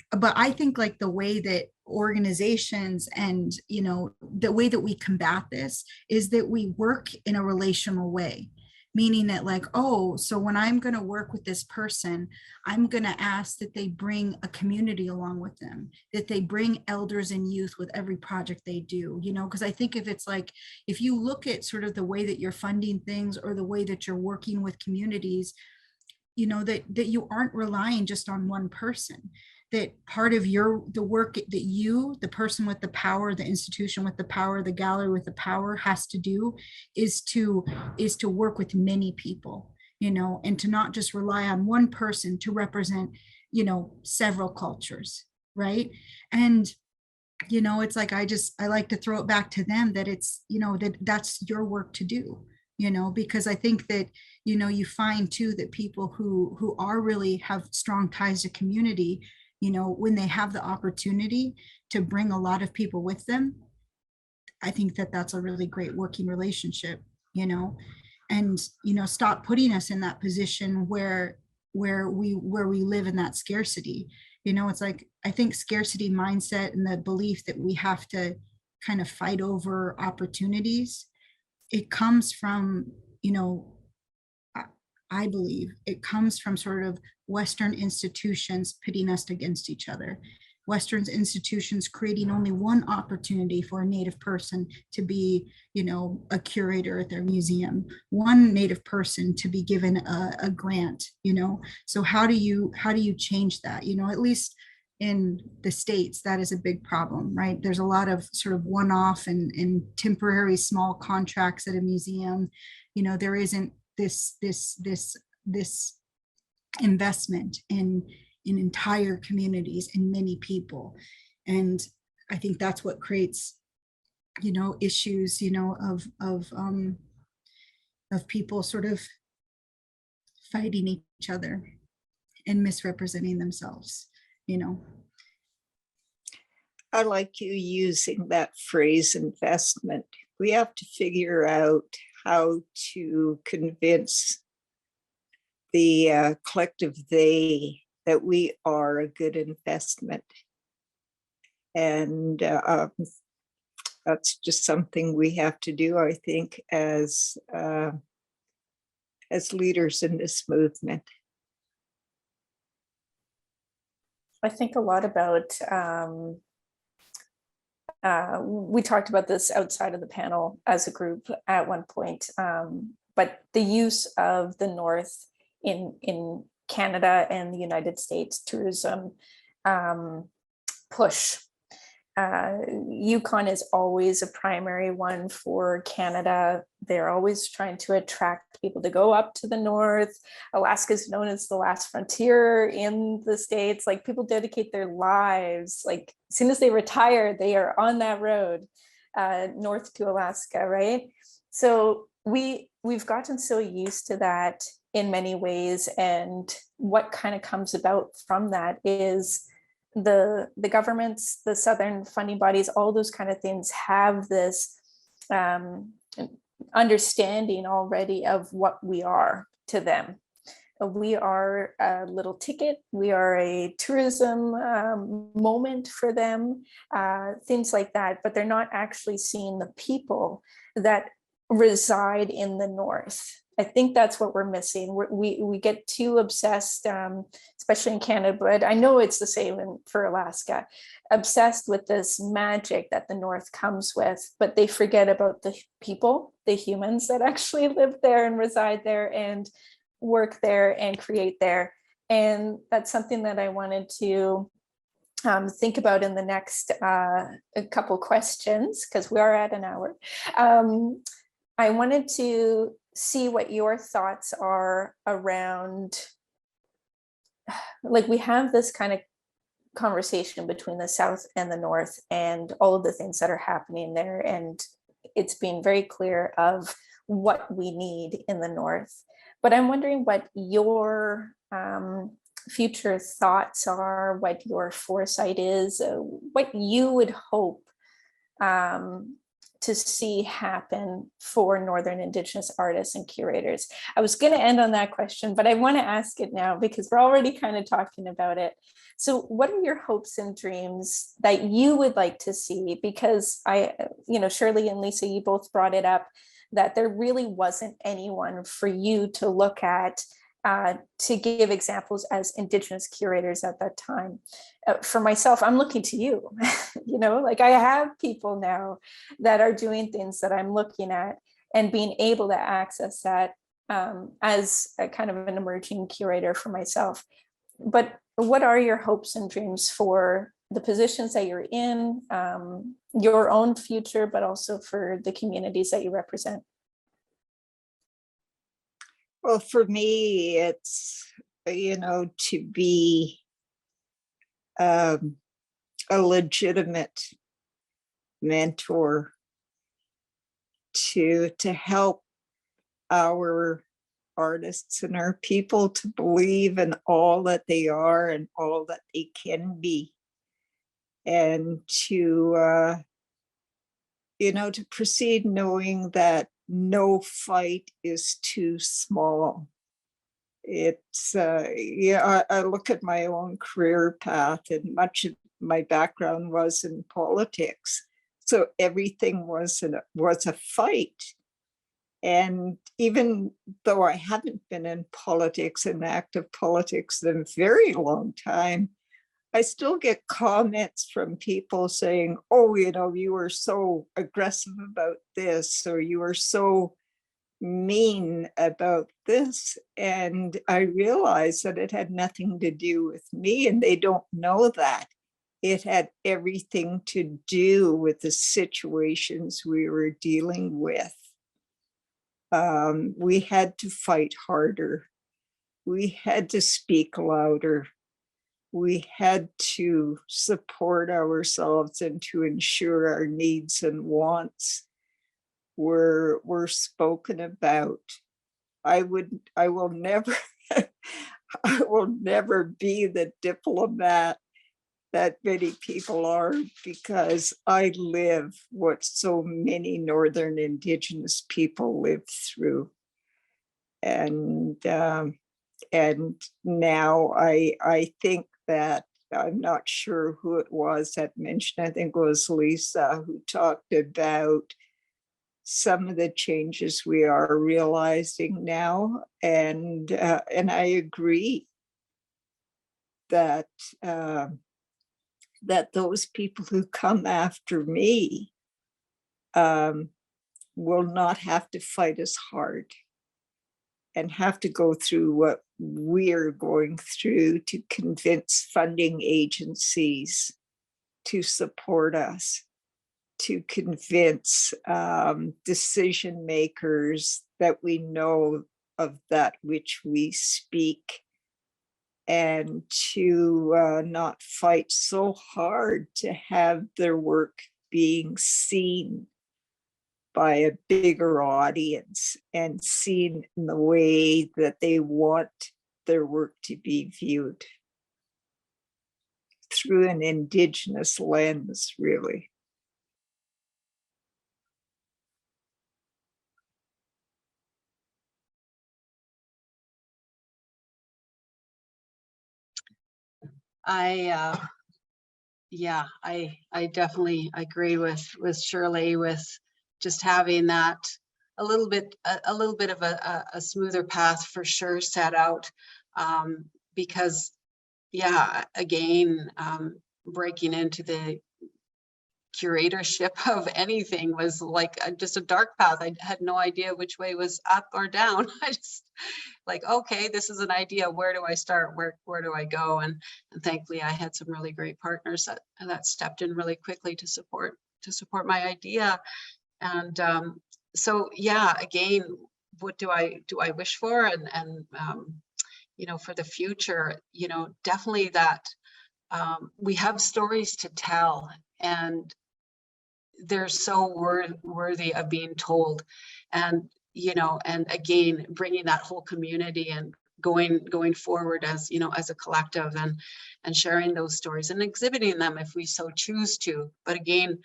like the way that organizations and the way that we combat this is that we work in a relational way, meaning that like, oh, so when I'm going to work with this person, I'm going to ask that they bring a community along with them, that they bring elders and youth with every project they do, because I think if you look at sort of the way that you're funding things or the way that you're working with communities, that you aren't relying just on one person, that part of the work that the person with the power, the institution with the power, the gallery with the power has to do is to work with many people, and to not just rely on one person to represent, several cultures, right? And it's like, I like to throw it back to them that it's, that's your work to do, because I think that, you find too that people who are really have strong ties to community, when they have the opportunity to bring a lot of people with them, I think that that's a really great working relationship, and, stop putting us in that position where we live in that scarcity. It's like, I think scarcity mindset and the belief that we have to kind of fight over opportunities, it comes from, I believe it comes from sort of Western institutions pitting us against each other. Western institutions creating only one opportunity for a Native person to be, a curator at their museum, one Native person to be given a grant, So how do you change that? At least in the States, that is a big problem, right? There's a lot of sort of one-off and temporary small contracts at a museum. There isn't this investment in entire communities and many people. And I think that's what creates, issues, of people sort of fighting each other and misrepresenting themselves, I like you using that phrase, investment. We have to figure out how to convince the collective they that we are a good investment. And that's just something we have to do, I think, as leaders in this movement. I think a lot about, we talked about this outside of the panel as a group at one point, but the use of the North in Canada and the United States tourism push. Yukon is always a primary one for Canada. They're always trying to attract people to go up to the north. Alaska is known as the last frontier in the States. Like, people dedicate their lives, like as soon as they retire, they are on that road north to Alaska, right? So we've gotten so used to that in many ways. And what kind of comes about from that is the governments, the Southern funding bodies, all those kind of things have this understanding already of what we are to them. We are a little ticket, we are a tourism moment for them, things like that, but they're not actually seeing the people that reside in the North. I think that's what we're missing. We get too obsessed, especially in Canada, but I know it's the same for Alaska, obsessed with this magic that the North comes with, but they forget about the people, the humans that actually live there and reside there and work there and create there. And that's something that I wanted to think about in the next couple questions, because we are at an hour. I wanted to see what your thoughts are around, like, we have this kind of conversation between the South and the North and all of the things that are happening there. And it's been very clear of what we need in the North. But I'm wondering what your future thoughts are, what your foresight is, what you would hope to see happen for Northern Indigenous artists and curators. I was going to end on that question, but I want to ask it now because we're already kind of talking about it. So what are your hopes and dreams that you would like to see? Because Shirley and Lisa, you both brought it up, that there really wasn't anyone for you to look at to give examples as Indigenous curators at that time. For myself, I'm looking to you, like I have people now that are doing things that I'm looking at and being able to access that as a kind of an emerging curator for myself. But what are your hopes and dreams for the positions that you're in, your own future, but also for the communities that you represent? Well, for me, it's, to be a legitimate mentor to help our artists and our people to believe in all that they are and all that they can be, and to proceed knowing that no fight is too small. It's I look at my own career path, and much of my background was in politics, so everything was a fight. And even though I haven't been in politics and active politics in a very long time, I still get comments from people saying, oh, you were so aggressive about this, or you were so mean about this. And I realized that it had nothing to do with me, and they don't know that. It had everything to do with the situations we were dealing with. We had to fight harder. We had to speak louder. We had to support ourselves and to ensure our needs and wants were spoken about. I will never be the diplomat that many people are, because I live what so many Northern Indigenous people live through. And And now I think that, I'm not sure who it was that mentioned, I think it was Lisa, who talked about some of the changes we are realizing now. And I agree that that those people who come after me will not have to fight as hard and have to go through what we're going through to convince funding agencies to support us, to convince decision makers that we know of that which we speak, and to not fight so hard to have their work being seen by a bigger audience and seen in the way that they want their work to be viewed, through an Indigenous lens, really. I definitely agree with Shirley, with just having that a little bit of a smoother path for sure set out, because again, breaking into the curatorship of anything was like just a dark path. I had no idea which way was up or down. I just like, okay, this is an idea. Where do I start? Where do I go? And thankfully, I had some really great partners that stepped in really quickly to support my idea. And so yeah, again, what do I wish for? And you know, for the future, you know, definitely that we have stories to tell, and they're so worthy of being told. And you know, and again, bringing that whole community and going forward as, you know, as a collective, and sharing those stories and exhibiting them if we so choose to. But again,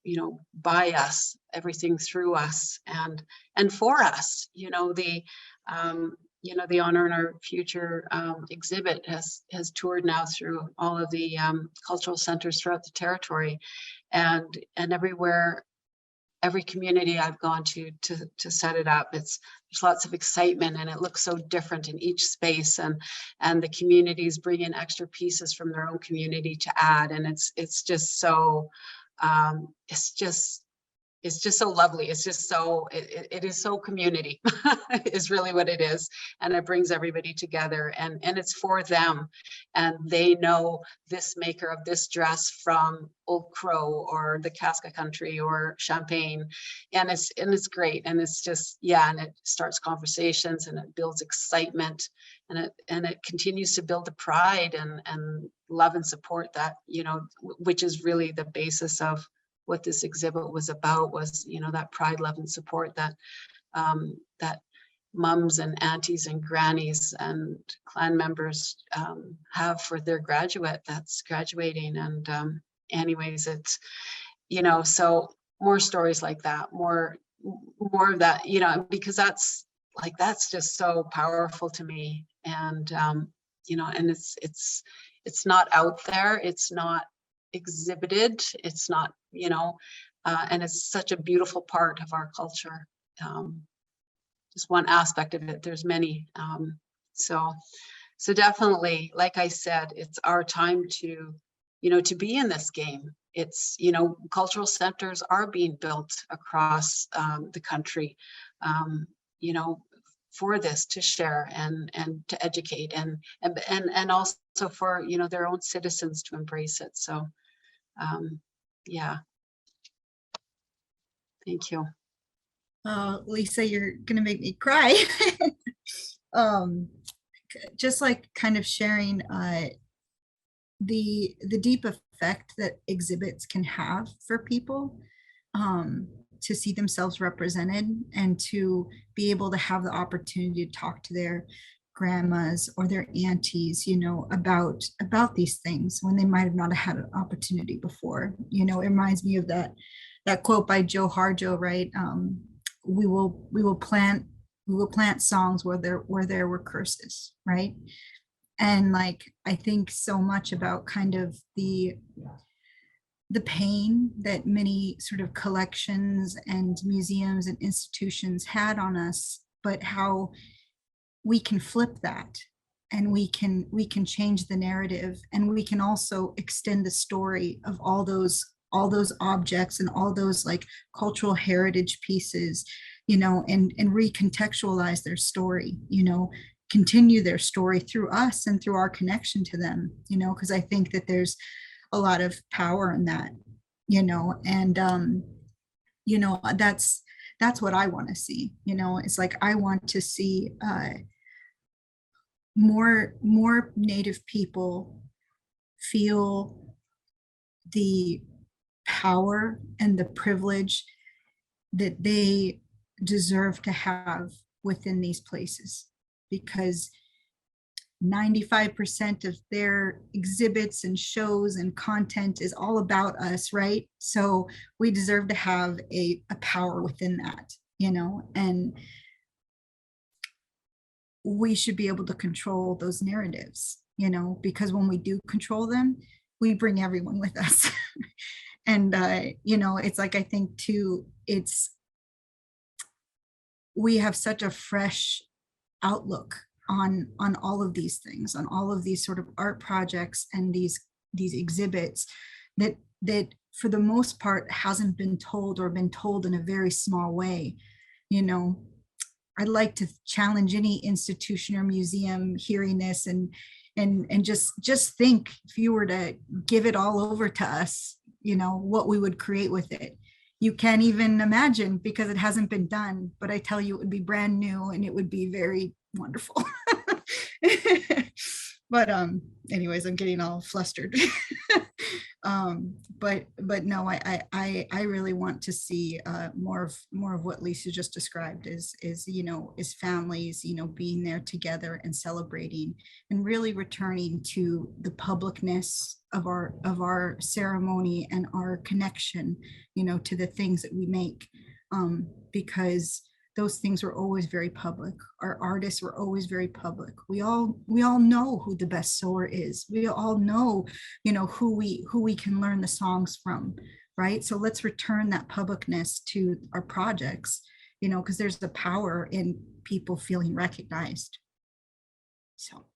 you know, by us, everything through us, and for us, you know, the Honor in Our Future exhibit has toured now through all of the cultural centers throughout the territory, and everywhere, every community I've gone to set it up, there's lots of excitement, and it looks so different in each space, and the communities bring in extra pieces from their own community to add, and it's just so it's just so lovely. It's just so, it is so community is really what it is. And it brings everybody together, and it's for them. And they know this maker of this dress from Old Crow or the Casca country or Champagne. And it's great. And it's just, yeah, and it starts conversations, and it builds excitement, and it continues to build the pride and love and support that, you know, which is really the basis of what this exhibit was about, was, you know, that pride, love, and support that that mums and aunties and grannies and clan members have for their graduate that's graduating. And anyways, it's, you know, so more stories like that, more of that, you know, because that's just so powerful to me. And you know, and it's not out there, it's not exhibited, it's not, you know, and it's such a beautiful part of our culture. Just one aspect of it, there's many. So definitely, like I said, it's our time to, you know, to be in this game. It's, you know, cultural centers are being built across the country, you know, for this, to share and to educate, and also for, you know, their own citizens to embrace it. So yeah, thank you. Lisa, you're gonna make me cry. Just like kind of sharing the deep effect that exhibits can have for people, to see themselves represented, and to be able to have the opportunity to talk to their grandmas or their aunties, you know, about these things when they might have not had an opportunity before. You know, it reminds me of that quote by Joe Harjo, right? We will plant We will plant songs where there were curses, right? And like, I think so much about kind of the pain that many sort of collections and museums and institutions had on us, but how we can flip that, and we can change the narrative, and we can also extend the story of all those objects and all those like cultural heritage pieces, you know, and recontextualize their story, you know, continue their story through us and through our connection to them, you know, because I think that there's a lot of power in that, you know. And you know, that's what I want to see, you know. It's like I want to see more Native people feel the power and the privilege that they deserve to have within these places, because 95% of their exhibits and shows and content is all about us, right? So we deserve to have a power within that, you know, and we should be able to control those narratives, you know, because when we do control them, we bring everyone with us. And you know, it's like, I think too, we have such a fresh outlook on all of these things, on all of these sort of art projects and these exhibits that for the most part hasn't been told, or been told in a very small way, you know. I'd like to challenge any institution or museum hearing this, and just think, if you were to give it all over to us, you know, what we would create with it. You can't even imagine, because it hasn't been done, but I tell you, it would be brand new and it would be very wonderful. But anyways, I'm getting all flustered. But no, I really want to see more of what Lisa just described, is you know, is families, you know, being there together and celebrating, and really returning to the publicness of our ceremony and our connection, you know, to the things that we make, because those things were always very public. Our artists were always very public. We all know who the best sewer is. We all know, you know, who we can learn the songs from, right? So let's return that publicness to our projects, you know, because there's the power in people feeling recognized. So.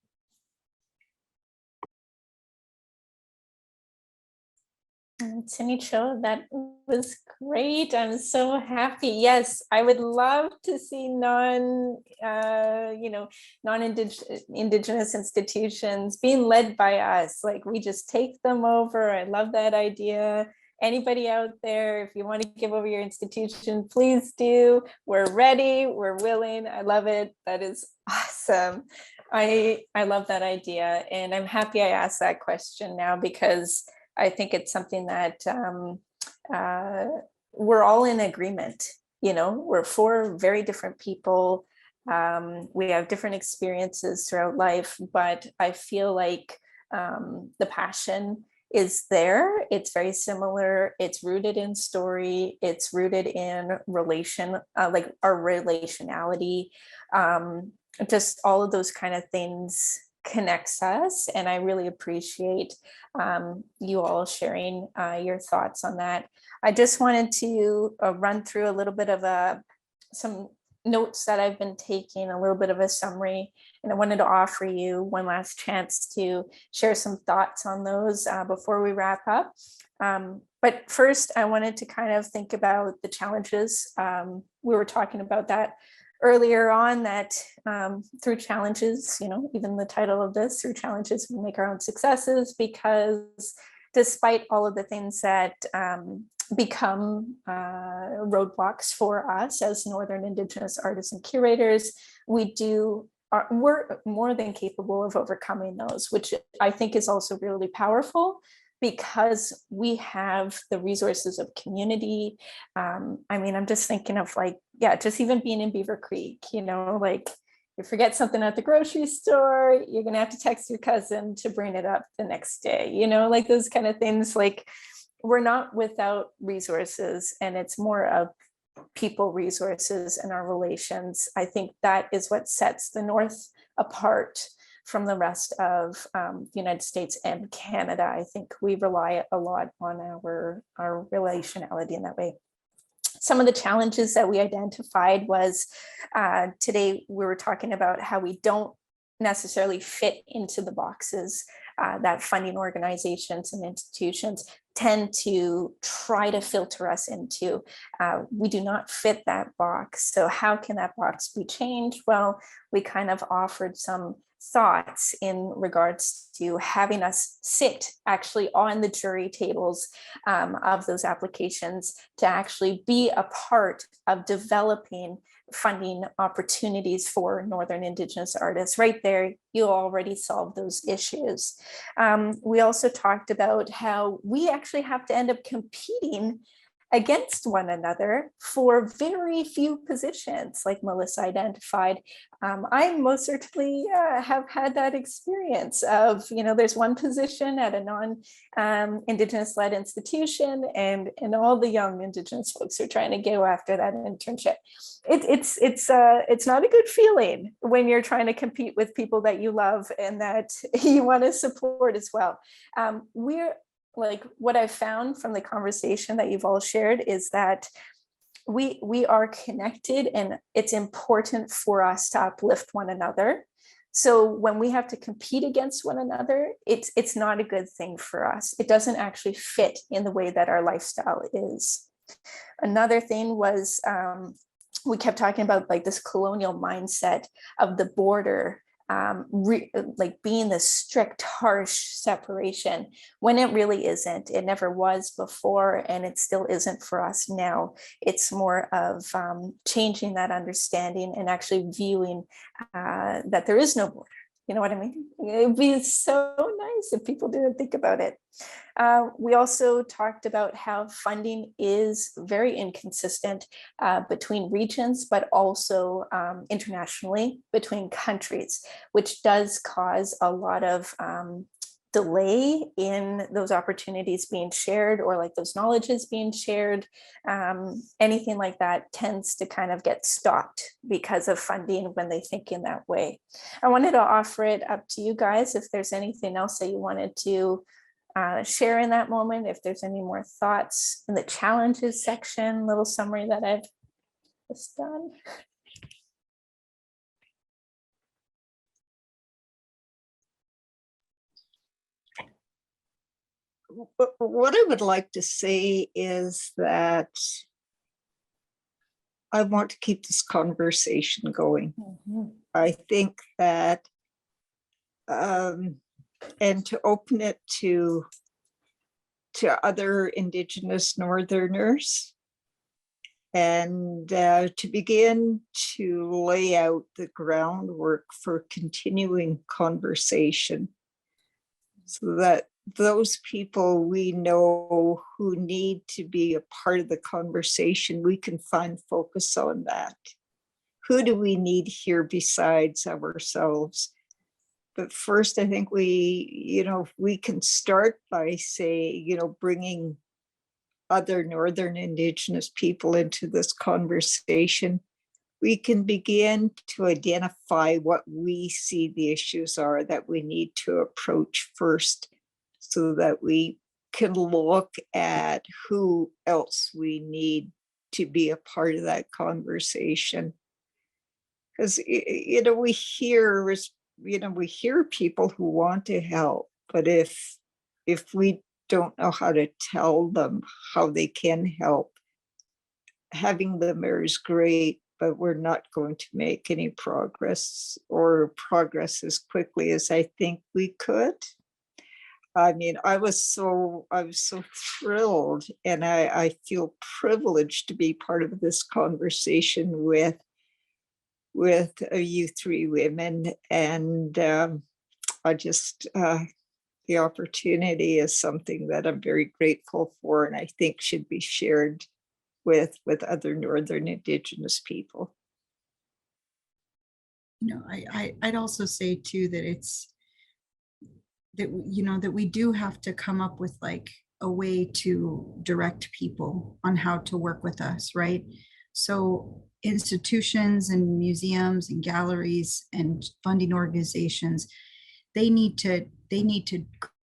Tanicho, that was great. I'm so happy. Yes, I would love to see non-Indigenous institutions being led by us. Like, we just take them over. I love that idea. Anybody out there, if you want to give over your institution, please do. We're ready. We're willing. I love it. That is awesome. I love that idea. And I'm happy I asked that question now, because I think it's something that we're all in agreement. You know, we're four very different people. We have different experiences throughout life, but I feel like the passion is there. It's very similar. It's rooted in story. It's rooted in relation, like our relationality. Just all of those kind of things connects us, and I really appreciate you all sharing your thoughts on that. I just wanted to run through a little bit of some notes that I've been taking, a little bit of a summary, and I wanted to offer you one last chance to share some thoughts on those before we wrap up. But first, I wanted to kind of think about the challenges. We were talking about that earlier on, that through challenges, you know, even the title of this, through challenges we make our own successes, because despite all of the things that become roadblocks for us as Northern Indigenous artists and curators, we're more than capable of overcoming those, which I think is also really powerful, because we have the resources of community. I mean, I'm just thinking of like, yeah, just even being in Beaver Creek, you know, like you forget something at the grocery store, you're gonna have to text your cousin to bring it up the next day, you know, like those kind of things. Like, we're not without resources, and it's more of people resources and our relations. I think that is what sets the North apart from the rest of the United States and Canada. I think we rely a lot on our relationality in that way. Some of the challenges that we identified was today we were talking about how we don't necessarily fit into the boxes that funding organizations and institutions tend to try to filter us into. We do not fit that box. So how can that box be changed? Well, we kind of offered some thoughts in regards to having us sit actually on the jury tables of those applications to actually be a part of developing funding opportunities for Northern Indigenous artists. Right there, you already solved those issues. We also talked about how we actually have to end up competing against one another for very few positions, like Melissa identified. I most certainly have had that experience of, there's one position at a non-Indigenous led institution and all the young Indigenous folks are trying to go after that internship. It's not a good feeling when you're trying to compete with people that you love and that you want to support as well. Like what I've found from the conversation that you've all shared is that we are connected and it's important for us to uplift one another. So when we have to compete against one another, it's not a good thing for us. It doesn't actually fit in the way that our lifestyle is. Another thing was we kept talking about like this colonial mindset of the border like being this strict, harsh separation when it really isn't. It never was before, and it still isn't for us now. It's more of changing that understanding and actually viewing that there is no border. You know what I mean? It'd be so nice if people didn't think about it. We also talked about how funding is very inconsistent between regions, but also internationally between countries, which does cause a lot of delay in those opportunities being shared or like those knowledges being shared. Anything like that tends to kind of get stopped because of funding when they think in that way. I wanted to offer it up to you guys if there's anything else that you wanted to share in that moment, if there's any more thoughts in the challenges section, little summary that I've just done. What I would like to say is that I want to keep this conversation going. Mm-hmm. I think that, and to open it to other Indigenous Northerners, and to begin to lay out the groundwork for continuing conversation so that those people we know who need to be a part of the conversation, we can find focus on that. Who do we need here besides ourselves? But first, I think we can start by saying, bringing other Northern Indigenous people into this conversation. We can begin to identify what we see the issues are that we need to approach first, so that we can look at who else we need to be a part of that conversation. Because we hear people who want to help, but if we don't know how to tell them how they can help, having them there is great, but we're not going to make any progress as quickly as I think we could. I mean, I was so thrilled, and I feel privileged to be part of this conversation with you three women, and I just the opportunity is something that I'm very grateful for, and I think should be shared with other Northern Indigenous people. I'd also say too that it's that we do have to come up with like a way to direct people on how to work with us, right? So institutions and museums and galleries and funding organizations, they need to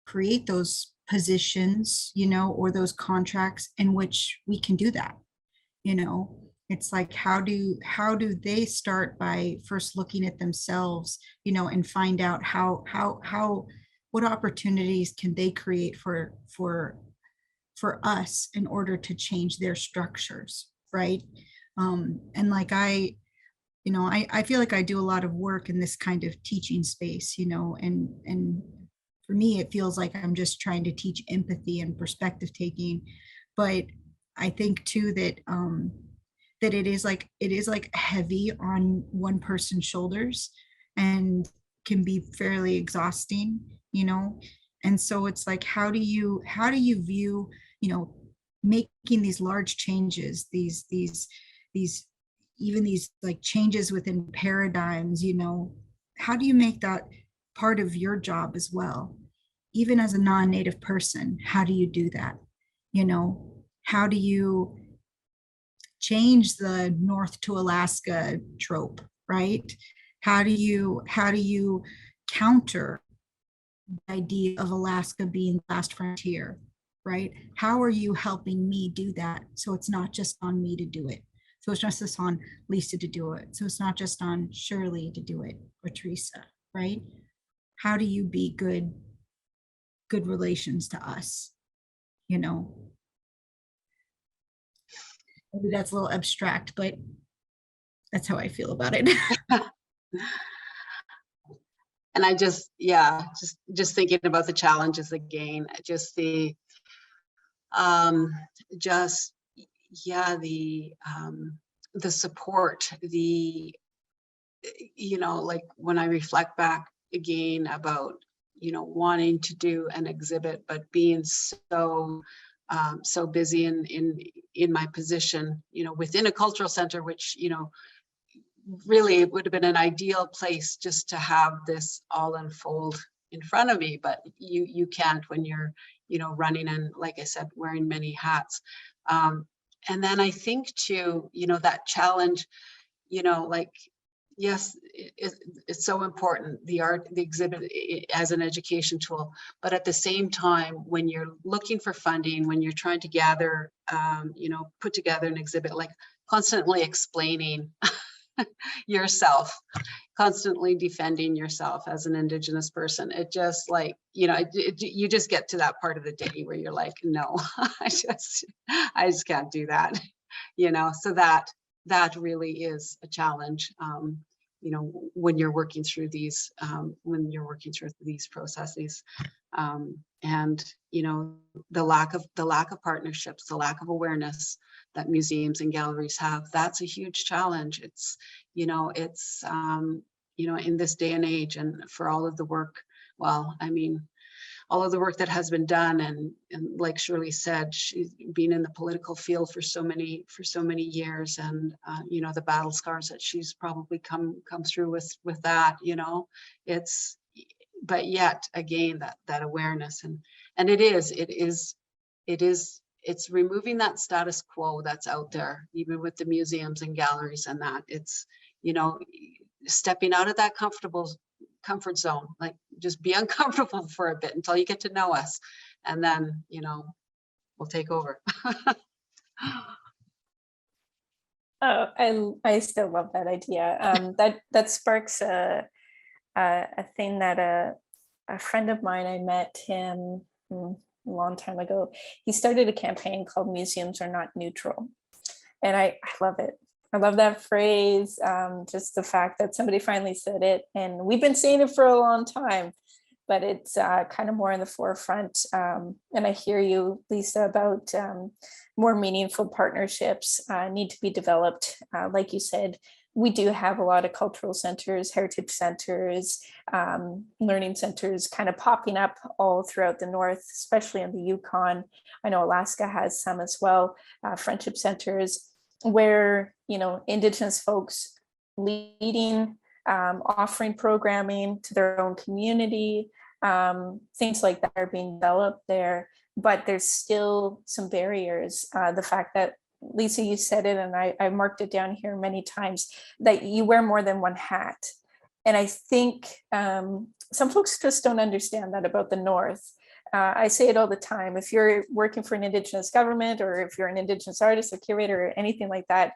create those positions, or those contracts in which we can do that. It's like, how do they start by first looking at themselves, and find out what opportunities can they create for us in order to change their structures, right? And like I feel like I do a lot of work in this kind of teaching space, and for me, it feels like I'm just trying to teach empathy and perspective taking. But I think too that that it is like heavy on one person's shoulders and can be fairly exhausting, And so it's like, how do you view, making these large changes, these even these like changes within paradigms, how do you make that part of your job as well? Even as a non-native person, how do you do that? How do you change the North to Alaska trope, right? How do you counter the idea of Alaska being the last frontier, right? How are you helping me do that? So it's not just on me to do it. So it's not just on Lisa to do it. So it's not just on Shirley to do it, or Teresa, right? How do you be good relations to us? Maybe that's a little abstract, but that's how I feel about it. And I just thinking about the challenges again, just the support, like when I reflect back again about, wanting to do an exhibit, but being so busy in my position, within a cultural center, which, really it would have been an ideal place just to have this all unfold in front of me, but you can't when you're, running and, like I said, wearing many hats. And then I think too, that challenge, like, yes, it's so important, the art, the exhibit as an education tool, but at the same time, when you're looking for funding, when you're trying to gather, put together an exhibit, like constantly explaining yourself, constantly defending yourself as an Indigenous person, it just like, you just get to that part of the day where you're like, no, I just can't do that, so that really is a challenge, when you're working through these processes, and the lack of partnerships, the lack of awareness that museums and galleries have, that's a huge challenge. It's in this day and age, and for all of the work, all of the work that has been done, and like Shirley said, she's been in the political field for so many years, and the battle scars that she's probably come through with that, but yet again, that awareness, and it's removing that status quo that's out there, even with the museums and galleries, and that it's stepping out of that comfort zone, like just be uncomfortable for a bit until you get to know us, and then we'll take over. Oh, I still love that idea. That sparks a thing that a friend of mine, I met him a long time ago. He started a campaign called "Museums Are Not Neutral," and I love it. I love that phrase. Just the fact that somebody finally said it, and we've been saying it for a long time, but it's kind of more in the forefront. And I hear you, Lisa, about more meaningful partnerships need to be developed. Like you said, we do have a lot of cultural centers, heritage centers, learning centers kind of popping up all throughout the North, especially in the Yukon. I know Alaska has some as well, friendship centers, where Indigenous folks leading, offering programming to their own community, things like that are being developed there, but there's still some barriers. The fact that Lisa, you said it, and I marked it down here many times, that you wear more than one hat. And I think some folks just don't understand that about the North. I say it all the time. If you're working for an Indigenous government, or if you're an Indigenous artist or curator or anything like that,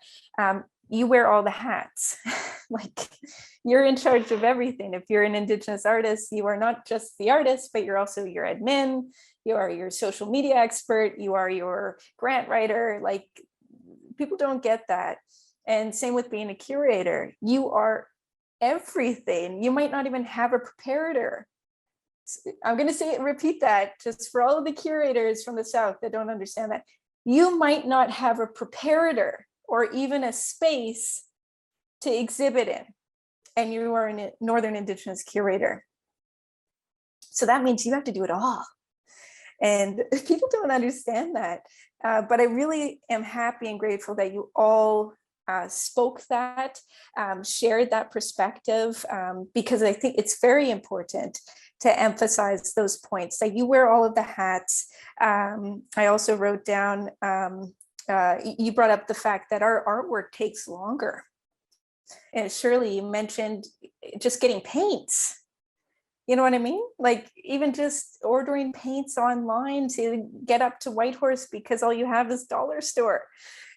you wear all the hats. Like, you're in charge of everything. If you're an Indigenous artist, you are not just the artist, but you're also your admin, you are your social media expert, you are your grant writer. Like, people don't get that. And same with being a curator. You are everything. You might not even have a preparator. I'm going to repeat that just for all of the curators from the South that don't understand that. You might not have a preparator or even a space to exhibit in, and you are a Northern Indigenous curator. So that means you have to do it all. And people don't understand that. But I really am happy and grateful that you all spoke that, shared that perspective, because I think it's very important to emphasize those points, that you wear all of the hats. I also wrote down, you brought up the fact that our artwork takes longer. And Shirley, you mentioned just getting paints. You know what I mean? Like, even just ordering paints online to get up to Whitehorse because all you have is dollar store.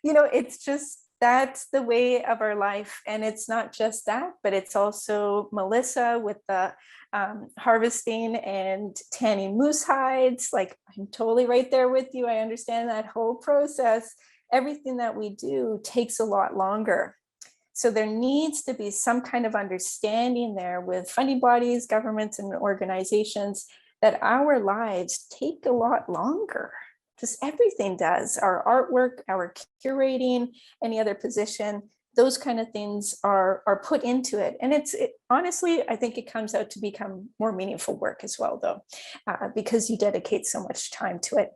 You know, it's just, that's the way of our life. And it's not just that, but it's also Melissa with the harvesting and tanning moose hides. Like, I'm totally right there with you. I understand that whole process. Everything that we do takes a lot longer. So there needs to be some kind of understanding there with funding bodies, governments, and organizations, that our lives take a lot longer. Just everything does. Our artwork, our curating, any other position, those kind of things are put into it. And honestly, I think it comes out to become more meaningful work as well, though, because you dedicate so much time to it.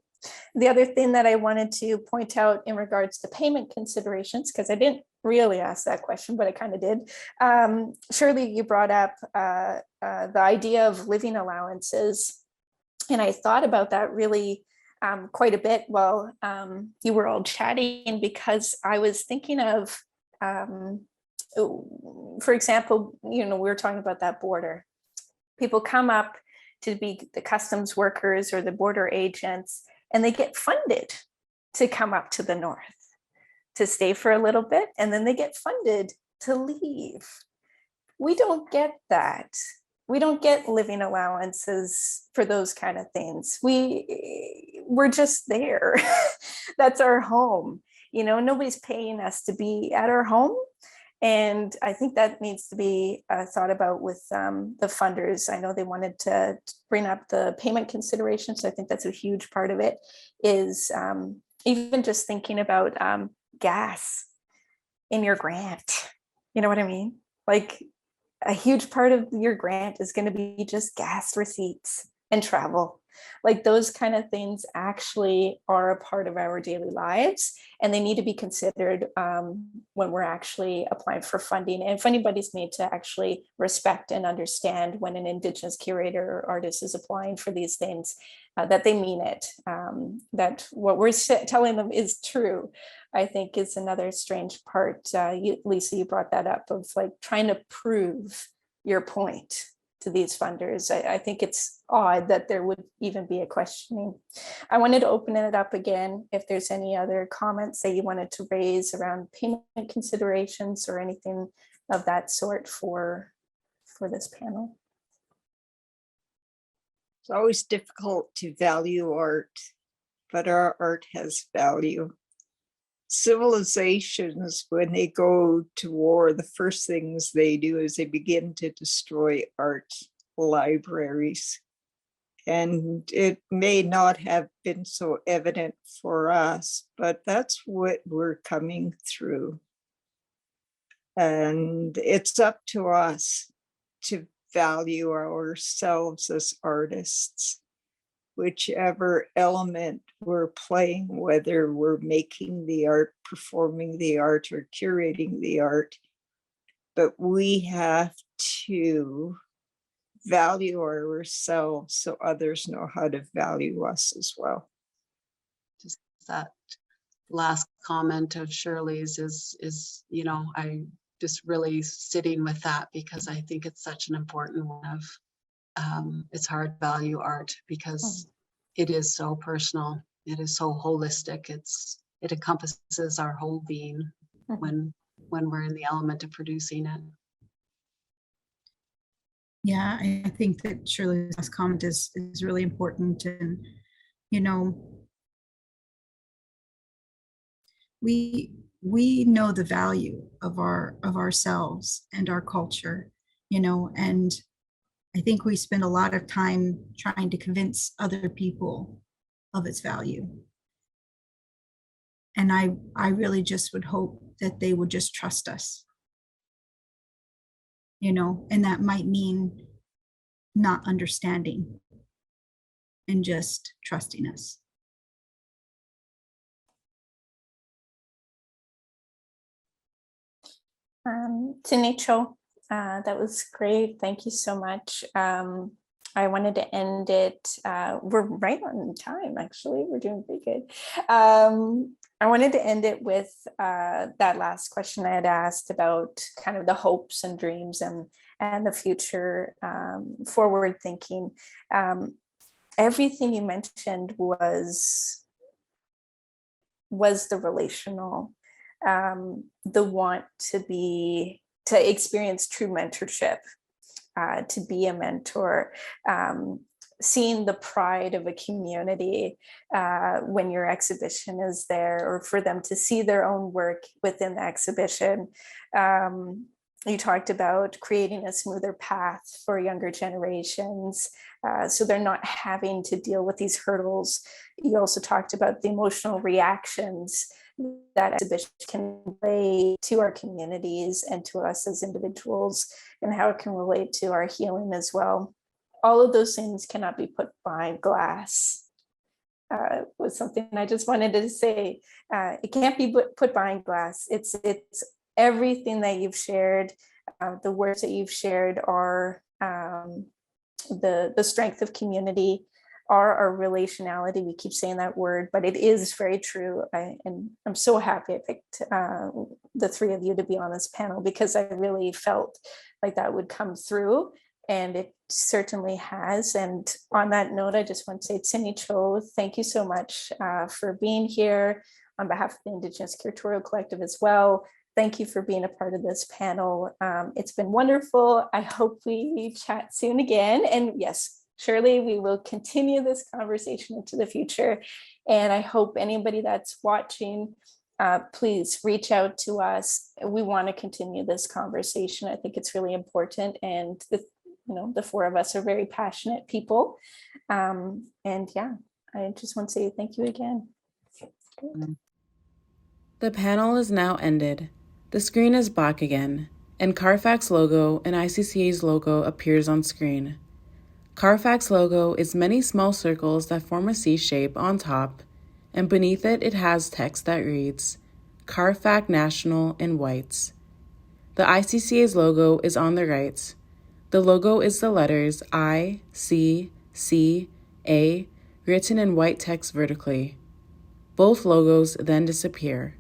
The other thing that I wanted to point out in regards to payment considerations, because I didn't really ask that question, but I kind of did. Shirley, you brought up the idea of living allowances. And I thought about that really quite a bit while you were all chatting, because I was thinking of, for example, you know, we were talking about that border. People come up to be the customs workers or the border agents, and they get funded to come up to the North, to stay for a little bit, and then they get funded to leave. We don't get that. We don't get living allowances for those kind of things. We're just there. That's our home. You know, nobody's paying us to be at our home. And I think that needs to be thought about with the funders. I know they wanted to bring up the payment considerations. So I think that's a huge part of it, is even just thinking about gas in your grant. You know what I mean? Like, a huge part of your grant is going to be just gas receipts and travel. Like, those kind of things actually are a part of our daily lives, and they need to be considered when we're actually applying for funding. And funding bodies need to actually respect and understand when an Indigenous curator or artist is applying for these things, that they mean it, that what we're telling them is true. I think is another strange part. Lisa, you brought that up, of like trying to prove your point to these funders. I think it's odd that there would even be a questioning. I wanted to open it up again if there's any other comments that you wanted to raise around payment considerations or anything of that sort for this panel. It's always difficult to value art, but our art has value. Civilizations, when they go to war, the first things they do is they begin to destroy art libraries. And it may not have been so evident for us, but that's what we're coming through. And it's up to us to value ourselves as artists, whichever element we're playing, whether we're making the art, performing the art, or curating the art. But we have to value ourselves so others know how to value us as well. Just that last comment of Shirley's is, you know, I just really sitting with that because I think it's such an important one of, it's hard to value art because it is so personal. It is so holistic. It encompasses our whole being when we're in the element of producing it. Yeah, I think that Shirley's last comment is really important. And, you know, we know the value of ourselves and our culture, you know, and I think we spend a lot of time trying to convince other people of its value. And I really just would hope that they would just trust us, you know, and that might mean not understanding and just trusting us. Tinicho, that was great. Thank you so much. I wanted to end it. We're right on time, actually. We're doing pretty good. I wanted to end it with that last question I had asked about kind of the hopes and dreams and the future, forward thinking. Everything you mentioned was the relational, the want to experience true mentorship, to be a mentor, seeing the pride of a community when your exhibition is there, or for them to see their own work within the exhibition. You talked about creating a smoother path for younger generations, so they're not having to deal with these hurdles. You also talked about the emotional reactions that exhibition can play to our communities and to us as individuals, and how it can relate to our healing as well. All of those things cannot be put behind glass. Was something I just wanted to say. It can't be put behind glass. It's everything that you've shared. The words that you've shared are the strength of community, are our relationality. We keep saying that word, but it is very true. And I'm so happy I picked the three of you to be on this panel, because I really felt like that would come through, and it certainly has. And on that note, I just want to say, Tsini Cho, thank you so much for being here on behalf of the Indigenous Curatorial Collective as well. Thank you for being a part of this panel. It's been wonderful. I hope we chat soon again. And yes, surely we will continue this conversation into the future. And I hope anybody that's watching, please reach out to us. We want to continue this conversation. I think it's really important. And the four of us are very passionate people. And yeah, I just want to say thank you again. Good. The panel is now ended. The screen is black again, and CARFAC's logo and ICCA's logo appears on screen. CARFAC's logo is many small circles that form a C shape on top, and beneath it has text that reads, CARFAC National in whites. The ICCA's logo is on the right. The logo is the letters I, C, C, A, written in white text vertically. Both logos then disappear.